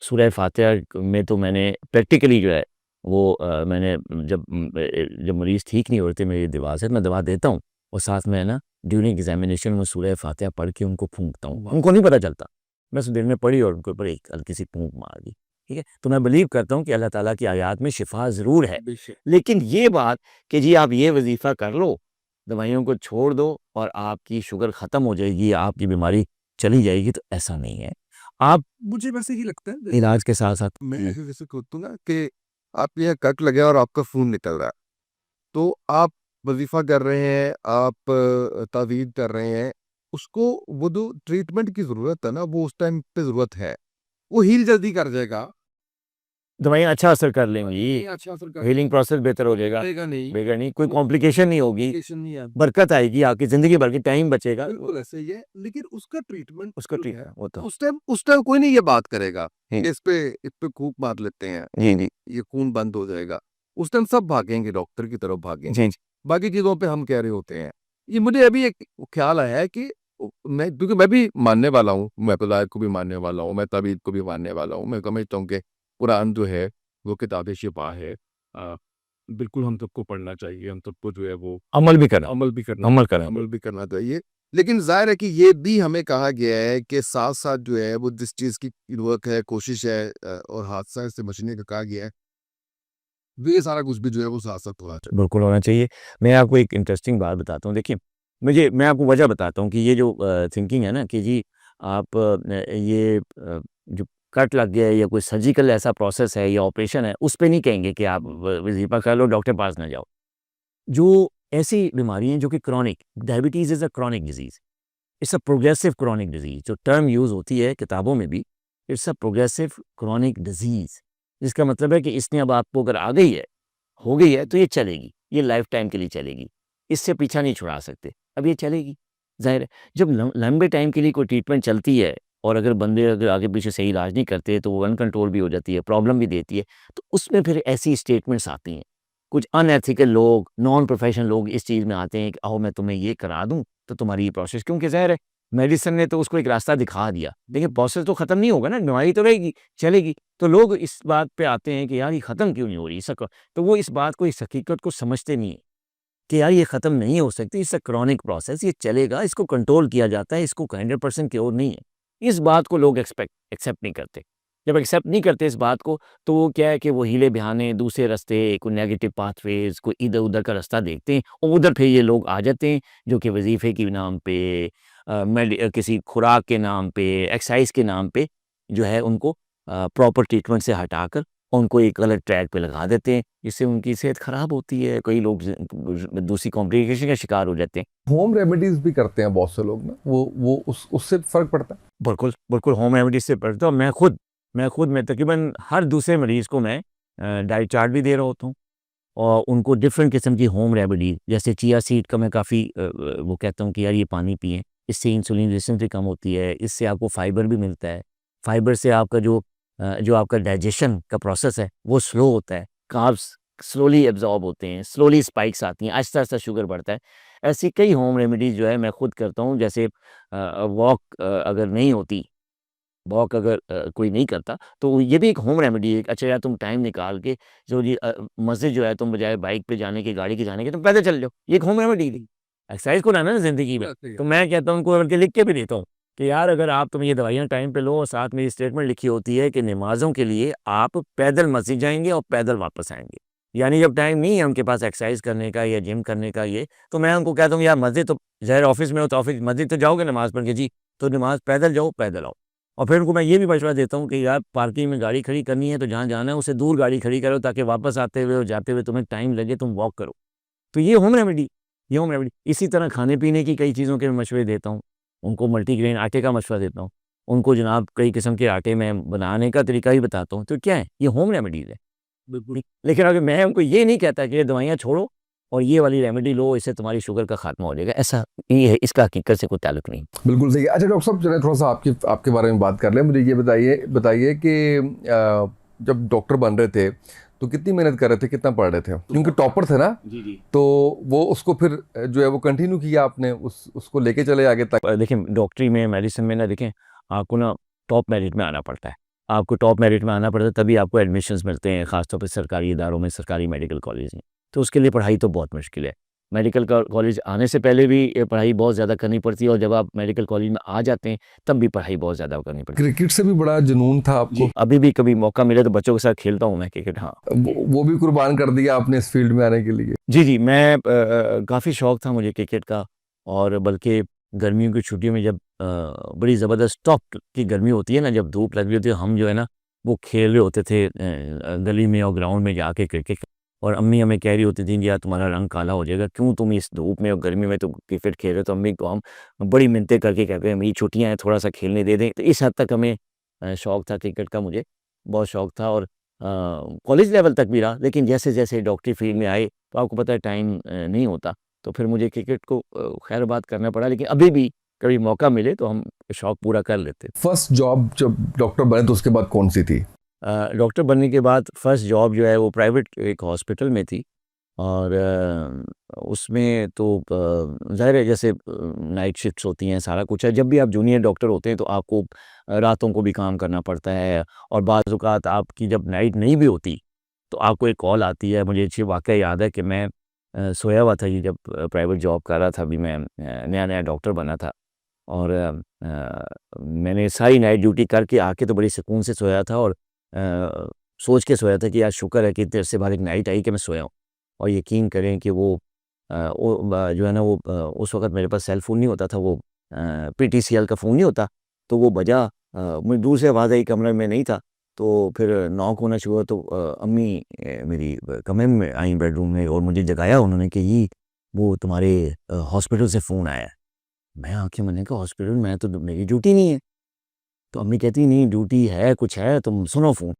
सूरह फ़ातिहा में तो मैंने प्रैक्टिकली जो है वो मैंने जब मरीज़ ठीक नहीं होते मेरी दवा से, मैं दवा देता हूँ और साथ में ना ड्यूरिंग एग्ज़ामिनेशन में सूरह फ़ातिहा पढ़ के उनको फूँकता हूँ। उनको नहीं पता चलता। बस दिल में पढ़ी और उनके ऊपर एक हल्की सी फूँक मार दी। ठीक है? तो मैं बिलीव करता हूँ कि अल्लाह ताला की आयात में शिफ़ा ज़रूर है। लेकिन ये बात कि जी आप ये वज़ीफ़ा कर लो, दवाइयों को छोड़ दो और आपकी शुगर ख़त्म हो जाएगी, आपकी बीमारी चली जाएगी, तो ऐसा नहीं है। आप मुझे वैसे ही लगता है इलाज के साथ-साथ मैं ऐसे जैसे कहता हूँ ना कि आप ये कट लगे और आपका खून निकल रहा है, तो आप वज़ीफ़ा कर रहे हैं, आप तावीज़ कर रहे हैं, उसको वो जो ट्रीटमेंट की ज़रूरत है ना, वो उस टाइम पे ज़रूरत है। वो हील जल्दी कर जाएगा। दवाइयाँ अच्छा असर कर लेंगी, ये अच्छा असर कर हीलिंग प्रोसेस बेहतर हो जाएगा, करेगा नहीं, बिगड़ नहीं, कोई कॉम्प्लिकेशन नहीं होगी, एप्लीकेशन नहीं है। बरकत आएगी, आपकी ज़िंदगी भर की टाइम बचेगा, बिल्कुल ऐसे ही है, लेकिन उसका ट्रीटमेंट उसका जो ठीक है, वो तो उस टाइम कोई नहीं ये बात करेगा जी। कि इस पे फूँक मार लेते हैं, जी, जी। ये खून बंद हो जाएगा। उस टाइम सब भागेंगे, डॉक्टर की तरफ भागेंगे। जी, जी। बाकी चीज़ों पे हम कह रहे होते हैं। ये मुझे अभी एक ख़्याल आया है कि मैं क्योंकि मैं भी मानने वाला हूँ, मैं अक़ीदा को भी मानने वाला हूँ, मैं तबीयत को भी मानने वाला हूँ। मैं समझता हूँ कि कुरान जो है, वो किताब-ए-शिफ़ा है। बिल्कुल हम सबको पढ़ना चाहिए, हम सबको जो है वो अमल भी करना अमल भी करना अमल करना अमल भी करना चाहिए। लेकिन ज़ाहिर है कि ये भी हमें कहा गया है कि साथ-साथ जो है वो जिस चीज़ की वर्क है, कोशिश है और हादसा से बचने का कहा गया है, ये सारा कुछ भी जो है वो साथ-साथ होना चाहिए। बिल्कुल होना चाहिए। मैं आपको एक इंटरेस्टिंग बात बताता हूँ। देखिए, मैं आपको वजह बताता हूँ कि ये जो थिंकिंग है ना कि जी आप जो कट लग गया है या कोई सर्जिकल ऐसा प्रोसेस है या ऑपरेशन है, उस पे नहीं कहेंगे कि आप व वज़ीफ़ा कर लो, डॉक्टर के पास ना जाओ। जो ऐसी बीमारी हैं जो कि chronic diabetes is a chronic disease, it's a progressive chronic disease जो टर्म यूज़ होती है किताबों में भी, it's a progressive chronic disease जिसका मतलब है कि इसने अब आपको अगर आ गई है, हो गई है तो ये चलेगी, ये लाइफ़ टाइम के लिए चलेगी। इससे पीछा नहीं छुड़ा सकते, अब ये चलेगी। ज़ाहिर है जब लंबे टाइम के लिए कोई ट्रीटमेंट चलती है और अगर बंदे अगर आगे-पीछे सही इलाज नहीं करते तो वो अनकंट्रोल भी हो जाती है, प्रॉब्लम भी देती है। तो उसमें फिर ऐसी स्टेटमेंट्स आती हैं। कुछ अनएथिकल लोग, नॉन प्रोफेशनल लोग इस चीज़ में आते हैं कि आओ मैं तुम्हें ये करा दूँ, तो तुम्हारी ये प्रोसेस क्योंकि ज़ाहिर है मेडिसिन ने तो उसको एक रास्ता दिखा दिया, लेकिन प्रोसेस तो खत्म नहीं होगा ना, बीमारी तो रहेगी, चलेगी। तो लोग इस बात पे आते हैं कि यार ये खत्म क्यों नहीं हो रही? तो वो इस बात को, इस हकीकत को समझते नहीं हैं कि यार ये खत्म नहीं हो सकती, इट्स अ क्रॉनिक प्रोसेस, ये चलेगा, इसको कंट्रोल किया जाता है, इसको 100% क्योर नहीं है। इस बात को लोग एक्सेप्ट नहीं करते। जब एक्सेप्ट नहीं करते इस बात को, तो वो क्या है कि वो हीले-बहाने, दूसरे रास्ते, कोई नेगेटिव पाथवेज़, कोई इधर-उधर का रास्ता देखते हैं और उधर फिर ये लोग आ जाते हैं, जो कि वज़ीफ़े के नाम पे किसी खुराक के नाम पे, एक्सरसाइज़ के नाम पे जो है उनको प्रॉपर ट्रीटमेंट से हटाकर उनको एक गलत ट्रैक पे लगा देते हैं, जिससे उनकी सेहत ख़राब होती है। कई लोग दूसरी कॉम्प्लिकेशन का शिकार हो जाते हैं। होम रेमेडीज़ भी करते हैं बहुत से लोग ना, वो उससे फ़र्क पड़ता है? बिल्कुल, बिल्कुल होम रेमेडीज़ से पड़ता हूँ। मैं तकरीबन हर दूसरे मरीज़ को मैं डाइट चार्ट भी दे रहा होता हूँ और उनको डिफरेंट किस्म की होम रेमेडी जैसे चिया सीड का मैं काफ़ी वो कहता हूँ कि यार ये पानी पिएँ, इससे इंसुलिन रेजिस्टेंस भी कम होती है, इससे आपको फाइबर भी मिलता है। फाइबर से आपका जो आपका डाइजेशन का प्रोसेस है, वो स्लो होता है। कार्ब्स स्लोली एब्ज़ॉर्ब होते हैं, स्लोली स्पाइक्स आती हैं, आहिस्ता-आहिस्ता शुगर बढ़ता है। ऐसी कई होम रेमेडीज़ जो है मैं खुद करता हूँ जैसे वॉक अगर नहीं होती वॉक अगर कोई नहीं करता, तो ये भी एक होम रेमेडी है। अच्छा यार तुम टाइम निकाल के जो मस्जिद जो है तुम बजाय बाइक पे जाने की, गाड़ी के जाने के तुम पैदल चल जाओ। ये एक होम रेमेडी थी। एक्सरसाइज़ को लाना है ना ज़िंदगी में, तो मैं कहता हूँ उनको बल्कि लिख के भी देता हूँ कि यार अगर आप तुम ये दवाइयाँ टाइम पे लो और साथ में ये स्टेटमेंट लिखी होती है कि नमाज़ों के लिए आप पैदल मस्जिद जाएँगे और पैदल वापस आएँगे। यानी जब टाइम नहीं है उनके पास एक्सरसाइज़ करने का या जिम करने का ये, तो मैं उनको कहता हूँ यार मस्जिद तो ज़ाहिर ऑफ़िस में हो तो ऑफ़िस मस्जिद तो जाओगे नमाज़ पढ़ के जी, तो नमाज़ पैदल जाओ, पैदल आओ। और फिर उनको मैं ये भी मशवरा देता हूँ कि यार पार्किंग में गाड़ी खड़ी करनी है तो जहाँ जाना है उससे दूर गाड़ी खड़ी करो ताकि वापस आते हुए और जाते हुए तुम्हें टाइम लगे, तुम वॉक करो। तो ये होम रेमेडी। इसी तरह खाने-पीने की कई चीज़ों के मैं मशवरे देता हूँ। उनको मल्टीग्रेन आटे का मशवरा देता हूँ। उनको जनाब कई किस्म के आटे में बनाने का तरीका भी बताता हूँ। तो क्या है? ये होम रेमेडीज़ है। बिल्कुल। लेकिन अगर मैं उनको ये नहीं कहता कि ये दवाइयाँ छोड़ो और ये वाली रेमेडी लो, इससे तुम्हारी शुगर का खात्मा हो जाएगा, ऐसा नहीं है, इसका हकीकत से कोई ताल्लुक नहीं। बिल्कुल सही है। अच्छा डॉक्टर साहब, चलिए थोड़ा-सा आपके आपके बारे में बात कर लें। मुझे ये बताइए बताइए कि जब डॉक्टर बन रहे थे, तो कितनी मेहनत कर रहे थे, कितना पढ़ रहे थे? क्योंकि टॉपर थे ना, जी, जी। तो वो उसको फिर जो है वो कंटिन्यू किया आपने, उसको लेके चले आगे तक? देखिए डॉक्टरी में, मेडिसिन में ना देखें, आपको ना टॉप मेरिट में आना पड़ता है। आपको टॉप मेरिट में आना पड़ता है तभी आपको एडमिशन्स मिलते हैं, ख़ास तौर पे सरकारी इदारों में, सरकारी मेडिकल कॉलेज में। तो उसके लिए पढ़ाई तो बहुत मुश्किल है। मेडिकल कॉलेज आने से पहले भी ये पढ़ाई बहुत ज़्यादा करनी पड़ती है और जब आप मेडिकल कॉलेज में आ जाते हैं, तब भी पढ़ाई बहुत ज़्यादा करनी पड़ती है। क्रिकेट से भी बड़ा जुनून था आपको? जी, अभी भी कभी मौका मिले तो बच्चों के साथ खेलता हूँ मैं क्रिकेट, हाँ। वो भी कुर्बान कर दिया आपने इस फील्ड में आने के लिए? जी, जी, मैं काफ़ी शौक था मुझे क्रिकेट का और बल्कि गर्मियों की छुट्टियों में जब बड़ी ज़बरदस्त टॉप की गर्मी होती है ना, जब धूप लग रही होती है, हम जो है ना, वो खेल रहे होते थे गली में और ग्राउंड में जाके क्रिकेट और अम्मी हमें कह रही होती थी, "यार तुम्हारा रंग काला हो जाएगा, क्यों तुम इस धूप में और गर्मी में तुम क्रिकेट खेल रहे हो?" तो अम्मी को हम बड़ी मिन्नतें करके कहते हैं, "अम्मी छुट्टियाँ हैं, थोड़ा-सा खेलने दे दें।" तो इस हद तक हमें शौक था क्रिकेट का मुझे, बहुत शौक था और कॉलेज लेवल तक भी रहा, लेकिन जैसे-जैसे डॉक्टरी फील्ड में आए, तो आपको पता है टाइम नहीं होता, तो फिर मुझे क्रिकेट को खैर-बात करना पड़ा, लेकिन अभी भी कभी मौका मिले तो हम शौक पूरा कर लेते हैं। फर्स्ट जॉब जब डॉक्टर बने तो उसके बाद कौन-सी थी? डॉक्टर बनने के बाद फर्स्ट जॉब जो है वो प्राइवेट एक हॉस्पिटल में थी और उसमें तो ज़ाहिर है जैसे नाइट शिफ्ट्स होती हैं, सारा कुछ है। जब भी आप जूनियर डॉक्टर होते हैं तो आपको रातों को भी काम करना पड़ता है और बाज़ औक़ात आपकी जब नाइट नहीं भी होती, तो आपको एक कॉल आती है। मुझे अच्छी वाक़या याद है कि मैं सोया हुआ था, ये जब प्राइवेट जॉब कर रहा था, अभी मैं नया-नया डॉक्टर बना था और मैंने सारी नाइट ड्यूटी करके आके तो बड़ी सुकून से सोया था और सोच के सोया था कि आज शुक्र है कि इतने अरसे बाद एक नाइट आई कि मैं सोया हूँ। और यकीन करें कि वो जो है ना वो उस वक़्त मेरे पास सेल फ़ोन नहीं होता था, वो पीटीसीएल का फ़ोन नहीं होता, तो वो बजा, मुझे दूर से आवाज़ आई, कमरे में नहीं था, तो फिर नॉक होना शुरू हुआ, तो अम्मी मेरी कमरे में आई बेडरूम में और मुझे जगाया उन्होंने कि ये वो तुम्हारे हॉस्पिटल से फ़ोन आया है। मैं आँखें मैंने कहा हॉस्पिटल, मैं तो मेरी ड्यूटी नहीं है। तो अम्मी कहती नहीं ड्यूटी है, कुछ है, तुम सुनो फ़ोन।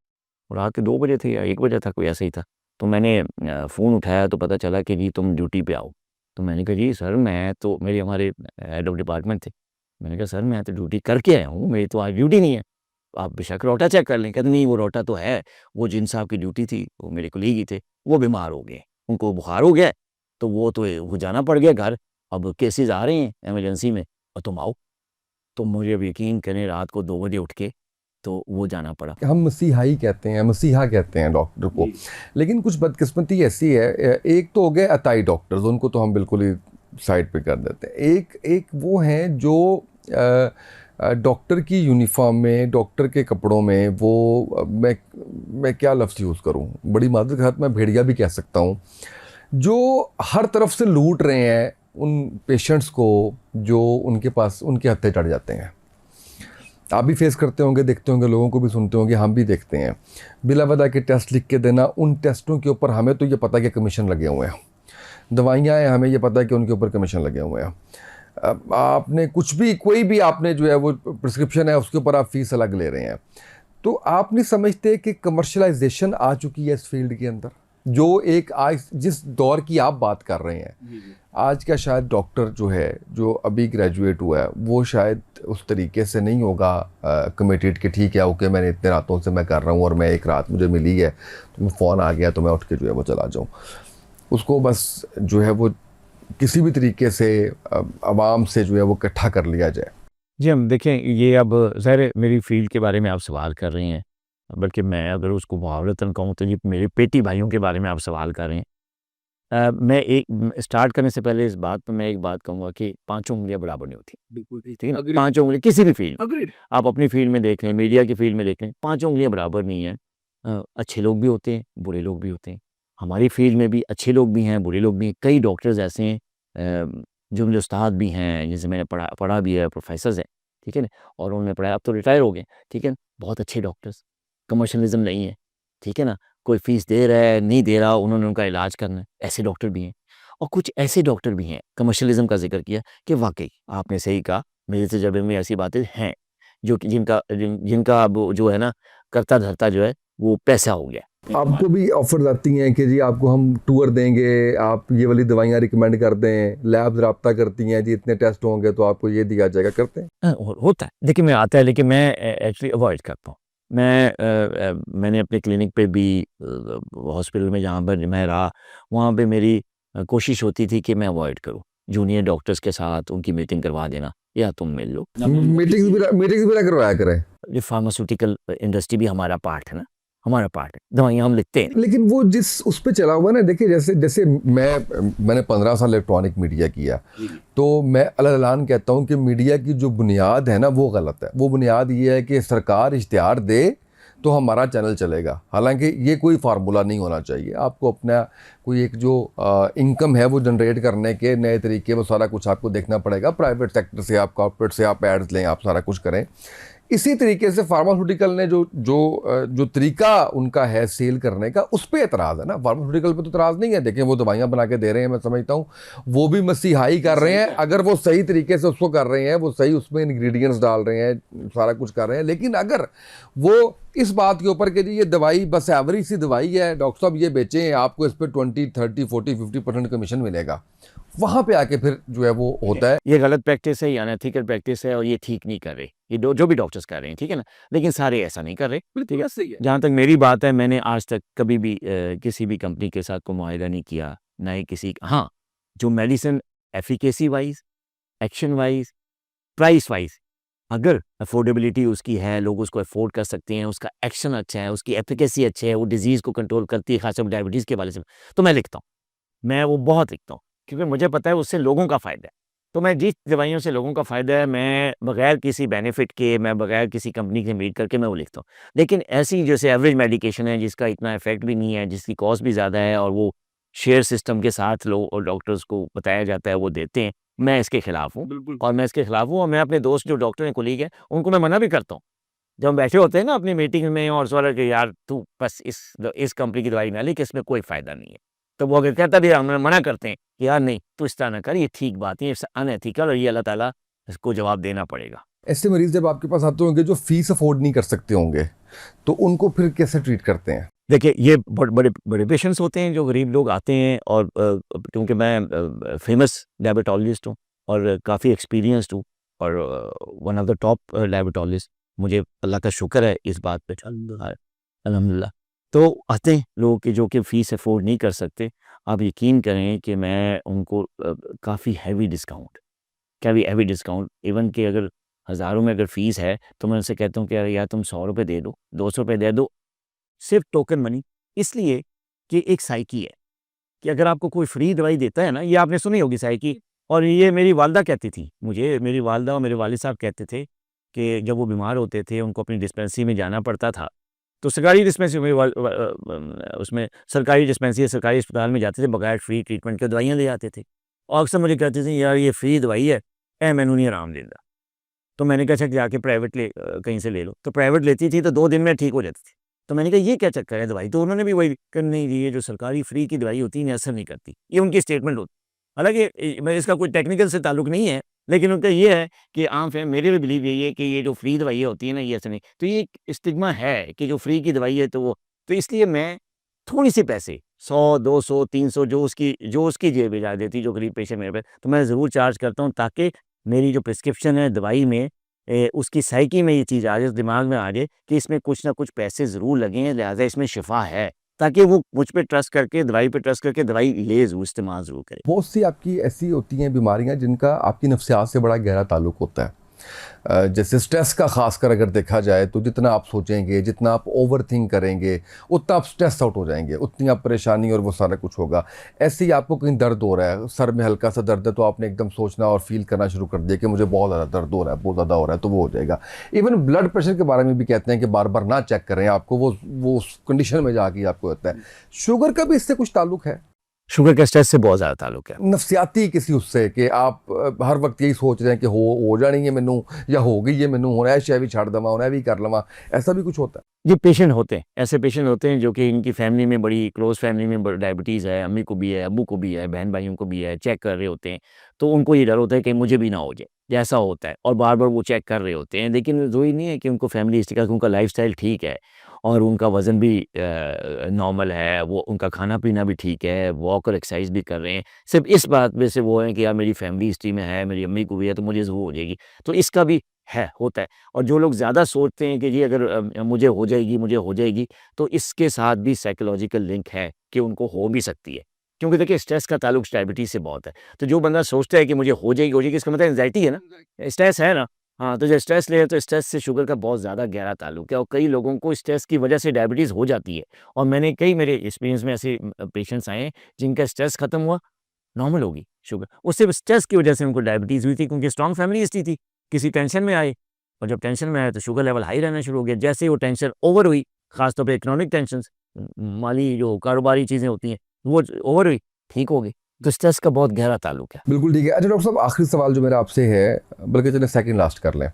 और रात के 2 बजे थे या 1 बजे था, कोई ऐसा ही था। तो मैंने फ़ोन उठाया तो पता चला कि जी तुम ड्यूटी पे आओ। तो मैंने कहा जी सर मैं तो, मेरे हमारे हेड ऑफ़ डिपार्टमेंट थे। मैंने कहा सर मैं तो ड्यूटी करके आया हूँ, मेरी तो आज ड्यूटी नहीं है। आप बेशक रोटा चेक कर लें। कहते नहीं वो रोटा तो है, वो जिन साहब की ड्यूटी थी, वो मेरे कोलीग ही थे, वो बीमार हो गए। उनको बुखार हो गया है, तो वो जाना पड़ गया घर। अब केसेज़ आ रहे हैं इमरजेंसी में और तुम आओ। तो मुझे अब यकीन करें रात को 2 बजे उठ के तो वो जाना पड़ा। हम मसीहाई कहते हैं, मसीहा कहते हैं डॉक्टर को, लेकिन कुछ बदकिस्मती ऐसी है, एक तो हो गए अताई डॉक्टर्स, उनको तो हम बिल्कुल ही साइड पे कर देते हैं। एक वो हैं जो डॉक्टर की यूनिफॉर्म में, डॉक्टर के कपड़ों में, वो मैं क्या लफ्ज़ यूज़ करूं, बड़ी मादर के हाथ मैं भेड़िया भी कह सकता हूं, जो हर तरफ से लूट रहे हैं उन पेशेंट्स को जो उनके पास उनके हत्थे चढ़ जाते हैं। आप भी फेस करते होंगे, देखते होंगे, लोगों को भी सुनते होंगे, हम भी देखते हैं। बिला वजह के टेस्ट लिख के देना, उन टेस्टों के ऊपर हमें तो ये पता है कि कमीशन लगे हुए हैं। दवाइयाँ हैं, हमें ये पता है कि उनके ऊपर कमीशन लगे हुए हैं। अब आपने कुछ भी, कोई भी आपने जो है वो प्रिस्क्रिप्शन है उसके ऊपर आप फीस अलग ले रहे हैं। तो आप नहीं समझते कि कमर्शलाइजेशन आ चुकी है इस फील्ड के अंदर, जो एक आज जिस दौर की आप बात कर रहे हैं, आज का शायद डॉक्टर जो है, जो अभी ग्रेजुएट हुआ है, वो शायद उस तरीके से नहीं होगा कमिटेड कि ठीक है ओके मैंने इतने रातों से मैं कर रहा हूँ और मैं एक रात मुझे मिली है तो फ़ोन आ गया तो मैं उठ के जो है वो चला जाऊँ। उसको बस जो है वो किसी भी तरीके से आवाम से जो है वो इकट्ठा कर लिया जाए। जी, हम देखें ये अब ज़ाहिर है मेरी फ़ील्ड के बारे में आप सवाल कर रहे हैं, बल्कि मैं अगर उसको मुहावरतन कहूँ तो ये मेरे पेटी भाइयों के बारे में आप सवाल कर रहे हैं। मैं स्टार्ट करने से पहले इस बात पे मैं एक बात कहूँगा कि पाँचों उँगलियाँ बराबर नहीं होती। बिल्कुल ठीक है ना? पाँचों उँगलियाँ किसी भी फ़ील्ड में, आप अपनी फ़ील्ड में देख लें, मीडिया की फ़ील्ड में देख लें, पाँचों उँगलियाँ बराबर नहीं हैं। अच्छे लोग भी होते हैं, बुरे लोग भी होते हैं। हमारी फ़ील्ड में भी अच्छे लोग भी हैं, बुरे लोग भी हैं। कई डॉक्टर्स ऐसे हैं जो मेरे उस्ताद भी हैं, जिनसे मैंने पढ़ा पढ़ा भी है, प्रोफ़ेसर्स हैं, ठीक है ना? और उन्होंने पढ़ाया, अब तो रिटायर हो गए, ठीक है ना? बहुत अच्छे डॉक्टर्स, कमर्शियलिज़्म नहीं है, ठीक है ना? कोई फ़ीस दे रहा है, नहीं दे रहा, उन्होंने उनका इलाज करना है, ऐसे डॉक्टर भी हैं। और कुछ ऐसे डॉक्टर भी हैं, कमर्शियलिज़्म का ज़िक्र किया कि वाक़ई आपने सही कहा, मेरे तजुर्बे में ऐसी बातें हैं, जो कि जिनका अब जो है ना, कर्ता-धर्ता जो है, वो पैसा हो गया। आपको भी ऑफर्स आती हैं कि जी आपको हम टूर देंगे, आप ये वाली दवाइयाँ रिकमेंड कर दें, लैब्स रब्ता करती हैं जी इतने टेस्ट होंगे तो आपको ये दिया जाएगा, करते हैं? होता है, देखिए मैं आता है लेकिन मैं एक्चुअली अवॉइड करता हूँ। मैंने अपने क्लिनिक पे भी हॉस्पिटल में जहाँ पर मैं रहा, वहाँ पे मेरी कोशिश होती थी कि मैं अवॉइड करूँ। जूनियर डॉक्टर्स के साथ उनकी मीटिंग करवा देना, या तुम मिल लो। मीटिंग्स भी ना करवाया करें। ये फार्मास्यूटिकल इंडस्ट्री भी हमारा पार्ट है ना, हमारा पार्ट है। दवाइयाँ हम लिखते हैं। लेकिन वो जिस उस पे चला हुआ ना, देखिए जैसे जैसे मैंने 15 साल इलेक्ट्रॉनिक मीडिया किया, तो मैं अलग कहता हूँ कि मीडिया की जो बुनियाद है ना वो गलत है। वो बुनियाद ये है कि सरकार इश्तिहार दे तो हमारा चैनल चलेगा, हालांकि ये कोई फार्मूला नहीं होना चाहिए। आपको अपना कोई एक जो इनकम है वो जनरेट करने के नए तरीके, वो सारा कुछ आपको देखना पड़ेगा। प्राइवेट सेक्टर से आप, कॉर्पोरेट से आप एड्स लें, आप सारा कुछ करें। इसी तरीके से फार्मास्यूटिकल ने जो तरीका उनका है सेल करने का, उस पर एतराज़ है ना। फार्मास्यूटिकल पे तो एतराज़ नहीं है, देखें वो दवाइयाँ बना के दे रहे हैं, मैं समझता हूँ वो भी मसीहाई कर रहे हैं। अगर वो सही तरीके से उसको कर रहे हैं, वो सही उसमें इंग्रेडिएंट्स डाल रहे हैं, सारा कुछ कर रहे हैं, लेकिन अगर वो इस बात के ऊपर कि जी ये दवाई बस एवरेज सी दवाई है, डॉक्टर साहब ये बेचें, आपको इस पर 20, 30, 40, 50% कमीशन मिलेगा, वहाँ पे आके फिर जो है वो होता है। ये गलत प्रैक्टिस है, अनएथिकल प्रैक्टिस है और ये ठीक नहीं कर रहे। ये जो भी डॉक्टर्स कर रहे हैं, ठीक है ना? लेकिन सारे ऐसा नहीं कर रहे, ठीक है? जहाँ तक मेरी बात है, मैंने आज तक कभी भी किसी भी कंपनी के साथ कोई मुआहिदा नहीं किया, ना ही किसी, हाँ, जो medicine efficacy wise, action wise, price wise अगर अफोर्डेबिलिटी उसकी है, लोग उसको अफोर्ड कर सकते हैं, उसका एक्शन अच्छा है, उसकी एफिकेसी अच्छी है, वो डिज़ीज़ को कंट्रोल करती है, ख़ासतौर पर डायबिटीज़ के हवाले से, तो मैं लिखता हूँ। मैं वो बहुत लिखता हूँ, क्योंकि मुझे पता है उससे लोगों का फ़ायदा है। तो मैं जिस दवाइयों से लोगों का फ़ायदा है, मैं बगैर किसी बेनिफिट के, मैं बगैर किसी कंपनी के मीट करके मैं वो लिखता हूँ। लेकिन ऐसी जैसे एवरेज मेडिकेशन है, जिसका इतना इफ़ेक्ट भी नहीं है, जिसकी कॉस्ट भी ज़्यादा है और वो शेयर सिस्टम के साथ लोग और डॉक्टर्स को बताया जाता है, वो देते हैं, मैं इसके खिलाफ हूँ। बिल्कुल। और मैं इसके खिलाफ हूँ और मैं अपने दोस्त जो डॉक्टर हैं, कोलीग हैं, उनको मैं मना भी करता हूँ। जब हम बैठे होते हैं ना अपनी मीटिंग में और सवाल कि यार तू बस इस कंपनी की दवाई ना ले कि इसमें कोई फ़ायदा नहीं है। तो वो अगर कहता भी है, हम मना करते हैं कि यार नहीं, तू इस तरह ना कर, ये ठीक बात नहीं है, अनएथिकल और ये अल्लाह ताला इसको जवाब देना पड़ेगा। ऐसे मरीज जब आपके पास आते होंगे जो फीस अफोर्ड नहीं कर सकते होंगे, तो उनको फिर कैसे ट्रीट करते हैं? देखिए, ये बड़े बड़े पेशेंट्स होते हैं जो गरीब लोग आते हैं और क्योंकि मैं फ़ेमस डायबिटोलॉजिस्ट हूँ और काफ़ी एक्सपीरियंस्ड हूँ और one of the top diabetologist, मुझे अल्लाह का शुक्र है इस बात पे। अल्हम्दुलिल्लाह। तो आते हैं लोग कि जो कि फ़ीस अफ़ोर्ड नहीं कर सकते, आप यकीन करें कि मैं उनको काफ़ी हैवी डिस्काउंट इवन कि अगर हज़ारों में अगर फ़ीस है, तो मैं उनसे कहता हूँ कि यार तुम ₹100 दे दो, ₹200 दे दो, सिर्फ़ टोकन मनी, इसलिए कि एक साइकी है कि अगर आपको कोई फ्री दवाई देता है ना, ये आपने सुनी होगी साइकी। और ये मेरी वालदा कहती थी मुझे, मेरी वालदा और मेरे वालिद साहब कहते थे कि जब वो बीमार होते थे, उनको अपनी डिस्पेंसरी में जाना पड़ता था, तो सरकारी डिस्पेंसरी में उसमें सरकारी डिस्पेंसरी सरकारी अस्पताल में जाते थे, बगैर फ्री ट्रीटमेंट के दवाइयाँ ले जाते थे और अक्सर मुझे कहते थे यार ये फ्री दवाई है, मैनू नहीं आराम देता। तो मैंने कहा अच्छा जाके प्राइवेट कहीं से ले लो, तो प्राइवेट लेती थी तो 2 दिन में ठीक हो जाती थी। तो मैंने कहा ये क्या चक्कर है दवाई, तो उन्होंने भी वही कहा नहीं जी ये जो सरकारी फ्री की दवाई होती है ना असर नहीं करती, ये उनकी स्टेटमेंट होती। हालाँकि मैं इसका कोई टेक्निकल से ताल्लुक नहीं है, लेकिन उनका ये है कि आम फ़हम मेरे भी बिलीव यही है कि ये जो फ्री दवाइयाँ होती है ना ये असर नहीं, तो ये एक स्टिग्मा है कि जो फ्री की दवाई है तो वो, तो इसलिए मैं थोड़ी-सी पैसे 100, 200, 300 जो उसकी जेब में जा देती, जो गरीब पेशेंट मेरे पे, तो मैं ज़रूर चार्ज करता हूँ ताकि मेरी जो प्रिस्क्रिप्शन है दवाई में उसकी साइकी में ये चीज़ आ जाए, दिमाग में आ जाए कि इसमें कुछ ना कुछ पैसे ज़रूर लगे हैं, लिहाज़ा इसमें शिफ़ा है, ताकि वो मुझ पे ट्रस्ट करके, दवाई पे ट्रस्ट करके दवाई ले ज़रूर, इस्तेमाल ज़रूर करे। बहुत सी आपकी ऐसी होती हैं बीमारियां जिनका आपकी नफ्सियात से बड़ा गहरा ताल्लुक होता है। जैसे स्ट्रेस का ख़ासकर अगर देखा जाए तो जितना आप सोचेंगे, जितना आप ओवर थिंक करेंगे, उतना आप स्ट्रेस आउट हो जाएंगे, उतनी आप परेशानी और वो सारा कुछ होगा। ऐसे ही आपको कहीं दर्द हो रहा है, सर में हल्का सा दर्द है, तो आपने एकदम सोचना और फील करना शुरू कर दिया कि मुझे बहुत ज़्यादा दर्द हो रहा है, बहुत ज़्यादा हो रहा है, तो वो हो जाएगा। इवन ब्लड प्रेशर के बारे में भी कहते हैं कि बार बार ना चेक करें, आपको वो उस कंडीशन में जाके आपको होता है। शुगर का भी इससे कुछ ताल्लुक है? शुगर का स्ट्रेस से बहुत ज़्यादा ताल्लुक है। नफसियाती किसी उससे कि आप हर वक्त यही सोच रहे हैं कि हो जानी है मैनू या हो गई है मैनू, हुण ऐ शै भी छड़ देवां, हुण ऐ भी कर लवां, ऐसा भी कुछ होता है? ये पेशेंट होते हैं, ऐसे पेशेंट होते हैं जो कि इनकी फैमिली में बड़ी क्लोज़ फैमिली में डायबिटीज़ है, अम्मी को भी है, अब्बू को भी है, बहन-भाइयों को भी है, चेक कर रहे होते हैं, तो उनको ये डर होता है कि मुझे भी ना हो जाए, ऐसा होता है और बार-बार वो चेक कर रहे होते हैं। लेकिन ज़रूरी नहीं है कि उनको फैमिली हिस्ट्री का, उनका लाइफ़स्टाइल ठीक है और उनका वज़न भी नॉर्मल है, वो उनका खाना-पीना भी ठीक है, वॉक और एक्सरसाइज़ भी कर रहे हैं। सिर्फ़ इस बात में से वो है कि यार मेरी फैमिली हिस्ट्री में है, मेरी अम्मी को भी है, तो मुझे ज़रूर हो जाएगी। तो इसका भी है, होता है। और जो लोग ज़्यादा सोचते हैं कि जी अगर मुझे हो जाएगी, तो इसके साथ भी साइकोलॉजिकल लिंक है कि उनको हो भी सकती है। क्योंकि देखिए स्ट्रेस का ताल्लुक डायबिटीज़ से बहुत है। तो जो बंदा सोचता है कि मुझे हो जाएगी, इसका मतलब एंग्ज़ायटी है ना, स्ट्रेस है ना। हाँ, तो जो स्ट्रेस ले तो स्ट्रेस से शुगर का बहुत ज़्यादा गहरा ताल्लुक है और कई लोगों को स्ट्रेस की वजह से डायबिटीज़ हो जाती है। और मेरे एक्सपीरियंस में ऐसे पेशेंट्स आए हैं, जिनका स्ट्रेस खत्म हुआ, नॉर्मल हो गई शुगर। वो सिर्फ़ स्ट्रेस की वजह से उनको डायबिटीज़ हुई थी क्योंकि स्ट्रॉन्ग फैमिली हिस्ट्री थी। किसी टेंशन में आए और जब टेंशन में आए तो शुगर लेवल हाई रहना शुरू हो गया। जैसे ही वो टेंशन ओवर हुई, ख़ास तौर पे इकोनॉमिक टेंशन्स, माली जो कारोबारी चीज़ें होती हैं, वो ओवर हुई, ठीक हो गई। तो स्ट्रेस का बहुत गहरा ताल्लुक है। बिल्कुल ठीक है। अच्छा डॉक्टर साहब, आखिरी सवाल जो मेरा आपसे है, बल्कि चलिए सेकंड लास्ट कर लें।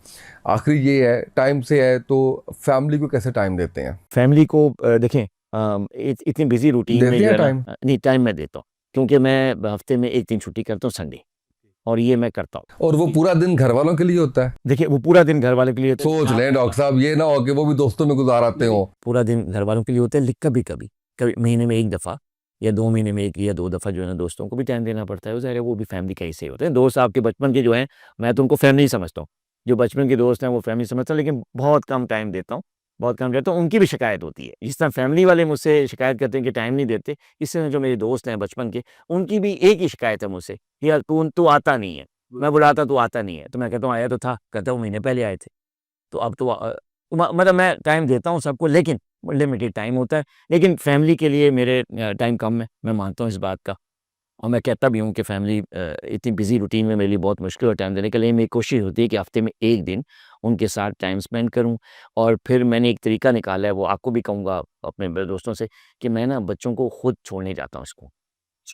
आखिरी ये है, टाइम से है तो फैमिली को कैसे टाइम देते हैं? फैमिली को देखें इतनी बिज़ी रूटीन में देते जो हैं है ना टाइम? नहीं टाइम मैं देता हूँ, क्योंकि मैं हफ़्ते में 1 दिन छुट्टी करता हूँ संडे और ये मैं करता हूँ। और वो पूरा दिन घर वालों के लिए होता है? देखिए वो पूरा दिन घरवालों के लिए सोच लें डॉक्टर साहब, ये ना हो कि वो भी दोस्तों में गुजार आते हो। पूरा दिन घरवालों के लिए होता है, लेकिन कभी महीने में 1 दफ़ा या 2 महीने में 1 या 2 दफ़ा जो है ना दोस्तों को भी टाइम देना पड़ता है। वो ज़ाहिर है वो भी फैमिली का हिस्सा ही होते हैं। दोस्त आपके बचपन के जो हैं, मैं तो उनको फैमिली ही समझता हूँ। जो बचपन के दोस्त हैं वो फैमिली समझता हूँ, लेकिन बहुत कम टाइम देता हूँ, बहुत कम देता हूँ। उनकी भी शिकायत होती है। जिस तरह फैमिली वाले मुझसे शिकायत करते हैं कि टाइम नहीं देते, इस तरह जो मेरे दोस्त हैं बचपन के, उनकी भी एक ही शिकायत है मुझसे, यार तू आता नहीं है। मैं बुलाता तू आता नहीं है, तो मैं कहता हूँ आया तो था, कहता हूँ महीने पहले आए थे। तो अब तो मतलब मैं टाइम देता हूँ सबको, लेकिन लिमिटेड टाइम होता है। लेकिन फैमिली के लिए मेरे टाइम कम है, मैं मानता हूँ इस बात का। और मैं कहता भी हूँ कि फैमिली इतनी बिज़ी रूटीन में मेरे लिए बहुत मुश्किल है टाइम देने के लिए। मेरी कोशिश होती है कि हफ़्ते में 1 दिन उनके साथ टाइम स्पेंड करूँ। और फिर मैंने एक तरीका निकाला है, वो आपको भी कहूँगा अपने दोस्तों से, कि मैं ना बच्चों को खुद छोड़ने जाता हूँ स्कूल।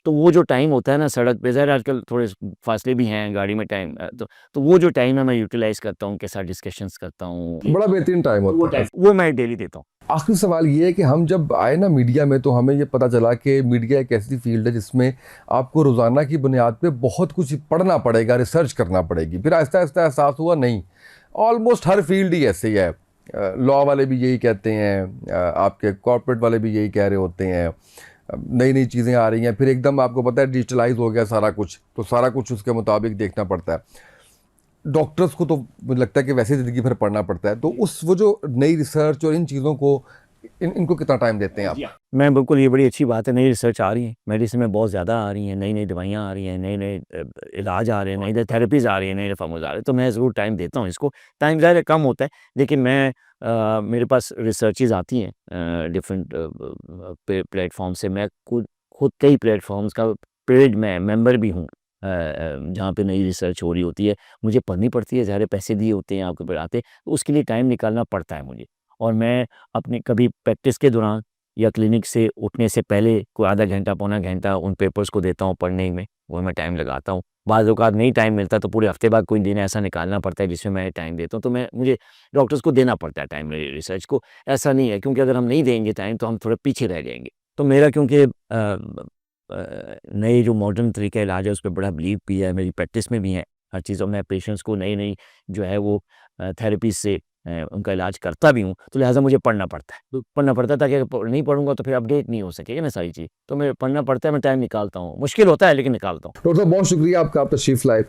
तो वो जो टाइम होता है ना सड़क पे, ज़ाहिर है आजकल थोड़े फासले भी हैं, गाड़ी में टाइम तो वो जो टाइम है मैं यूटिलाइज़ करता हूँ, उनके साथ डिस्कशंस करता हूँ। बड़ा बेहतरीन टाइम वो होता है। टाइम वो मैं डेली देता हूँ। आखिरी सवाल ये है कि हम जब आए ना मीडिया में, तो हमें ये पता चला कि मीडिया एक ऐसी फील्ड है जिसमें आपको रोज़ाना की बुनियाद पे बहुत कुछ पढ़ना पड़ेगा, रिसर्च करना पड़ेगी। फिर आहिस्ता आहिस्ता एहसास हुआ नहीं, ऑलमोस्ट हर फील्ड ही ऐसे ही है। लॉ वाले भी यही कहते हैं, आपके कॉर्पोरेट वाले भी यही कह रहे होते हैं। नई नई चीज़ें आ रही हैं, फिर एकदम आपको पता है डिजिटलाइज हो गया सारा कुछ, तो सारा कुछ उसके मुताबिक देखना पड़ता है। डॉक्टर्स को तो मुझे लगता है कि वैसे ज़िंदगी भर पढ़ना पड़ता है, तो उस वो जो नई रिसर्च और इन चीज़ों को इनको कितना टाइम देते हैं आप? मैं बिल्कुल, ये बड़ी अच्छी बात है, नई रिसर्च आ रही है, मेडिसिन में बहुत ज़्यादा आ रही हैं, नई-नई दवाइयाँ आ रही हैं, नए-नए इलाज आ रहे हैं, नई-नई थेरेपीज़ आ रही हैं, नए-नए फार्मूज़ आ रहे हैं, तो मैं ज़रूर टाइम देता हूँ इसको। टाइम ज़ाहिर है कम होता है, लेकिन मेरे पास रिसर्चेज़ आती हैं डिफरेंट प्लेटफ़ॉर्म से। मैं खुद खुद कई प्लेटफ़ॉर्म्स का पेड मैं मेंबर भी हूँ, जहाँ पे नई रिसर्च हो रही होती है, मुझे पढ़नी पड़ती है, ज़ाहिर है पैसे दिए होते हैं आपको पढ़ाते, तो उसके लिए टाइम निकालना पड़ता है मुझे। और मैं अपने कभी प्रैक्टिस के दौरान या क्लिनिक से उठने से पहले कोई आधा घंटा, पौना घंटा उन पेपर्स को देता हूँ पढ़ने में, वो मैं टाइम लगाता हूँ। बाज़ औक़ात नहीं टाइम मिलता तो पूरे हफ़्ते बाद कोई दिन ऐसा निकालना पड़ता है जिसमें मैं टाइम देता हूँ, तो मुझे डॉक्टर्स को देना पड़ता है टाइम रिसर्च को। ऐसा नहीं है, क्योंकि अगर हम नहीं देंगे टाइम तो हम थोड़ा पीछे रह जाएँगे। तो मेरा क्योंकि नए जो मॉडर्न तरीक़े इलाज है उस पे बड़ा बिलीव भी है, मेरी प्रैक्टिस में भी है हर चीज़, और मैं पेशेंट्स को नई-नई जो है वो थेरेपी से उनका इलाज करता भी हूँ, तो लिहाज़ा मुझे पढ़ना पड़ता है। तो पढ़ना पड़ता है ताकि अगर नहीं पढ़ूँगा तो फिर अपडेट नहीं हो सकेगी ना सारी चीज़। तो मैं पढ़ना पड़ता है, मैं टाइम निकालता हूँ। मुश्किल होता है लेकिन निकालता हूँ। डॉक्टर साहब बहुत शुक्रिया आपका, आप तशरीफ़ लाए।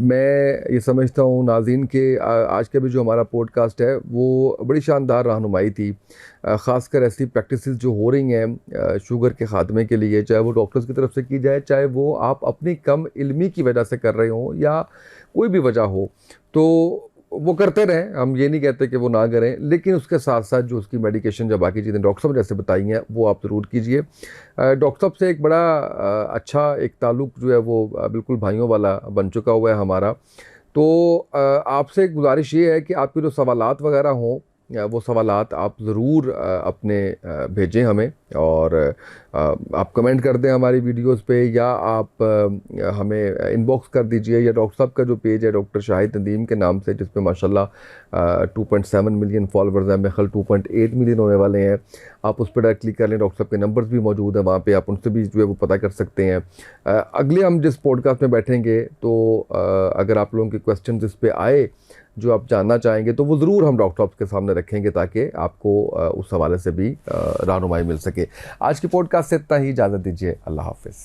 मैं ये समझता हूँ नाज़रीन के आज का भी जो हमारा पॉडकास्ट है वो बड़ी शानदार रहनुमाई थी। ख़ासकर ऐसी प्रैक्टिसेस जो हो रही हैं शुगर के ख़ात्मे के लिए, चाहे वो डॉक्टर्स की तरफ से की जाए, चाहे वो आप अपनी कम इल्मी की वजह से कर रहे हों या कोई भी वजह हो, तो वो करते रहें। हम ये नहीं कहते कि वो ना करें, लेकिन उसके साथ साथ जो उसकी मेडिकेशन या बाकी चीज़ें डॉक्टर साहब जैसे बताई हैं वो आप ज़रूर कीजिए। डॉक्टर साहब से एक बड़ा अच्छा एक ताल्लुक़ जो है वो बिल्कुल भाइयों वाला बन चुका हुआ है हमारा। तो आपसे एक गुजारिश ये है कि आपके जो सवालात वगैरह हों, वो सवालात आप ज़रूर अपने भेजें हमें, और आप कमेंट कर दें हमारी वीडियोस पे, या आप हमें इनबॉक्स कर दीजिए, या डॉक्टर साहब का जो पेज है डॉक्टर शाहिद नदीम के नाम से, जिस पे माशाल्लाह 2.7 मिलियन फॉलोवर्स हैं, मेरे ख्याल 2.8 मिलियन होने वाले हैं, आप उस पर डायरेक्ट क्लिक कर लें। डॉक्टर साहब के नंबर्स भी मौजूद हैं वहाँ पे, आप उनसे भी जो है वो पता कर सकते हैं। अगले हम जिस पॉडकास्ट में बैठेंगे, तो अगर आप लोगों के क्वेश्चन इस पे आए जो आप जानना चाहेंगे, तो वो ज़रूर हम डॉक्टर साहब के सामने रखेंगे, ताकि आपको उस हवाले से भी रहनुमाई मिल सके। आज की पॉडकास्ट से इतना ही, इजाज़त दीजिए, अल्लाह हाफ़िज़।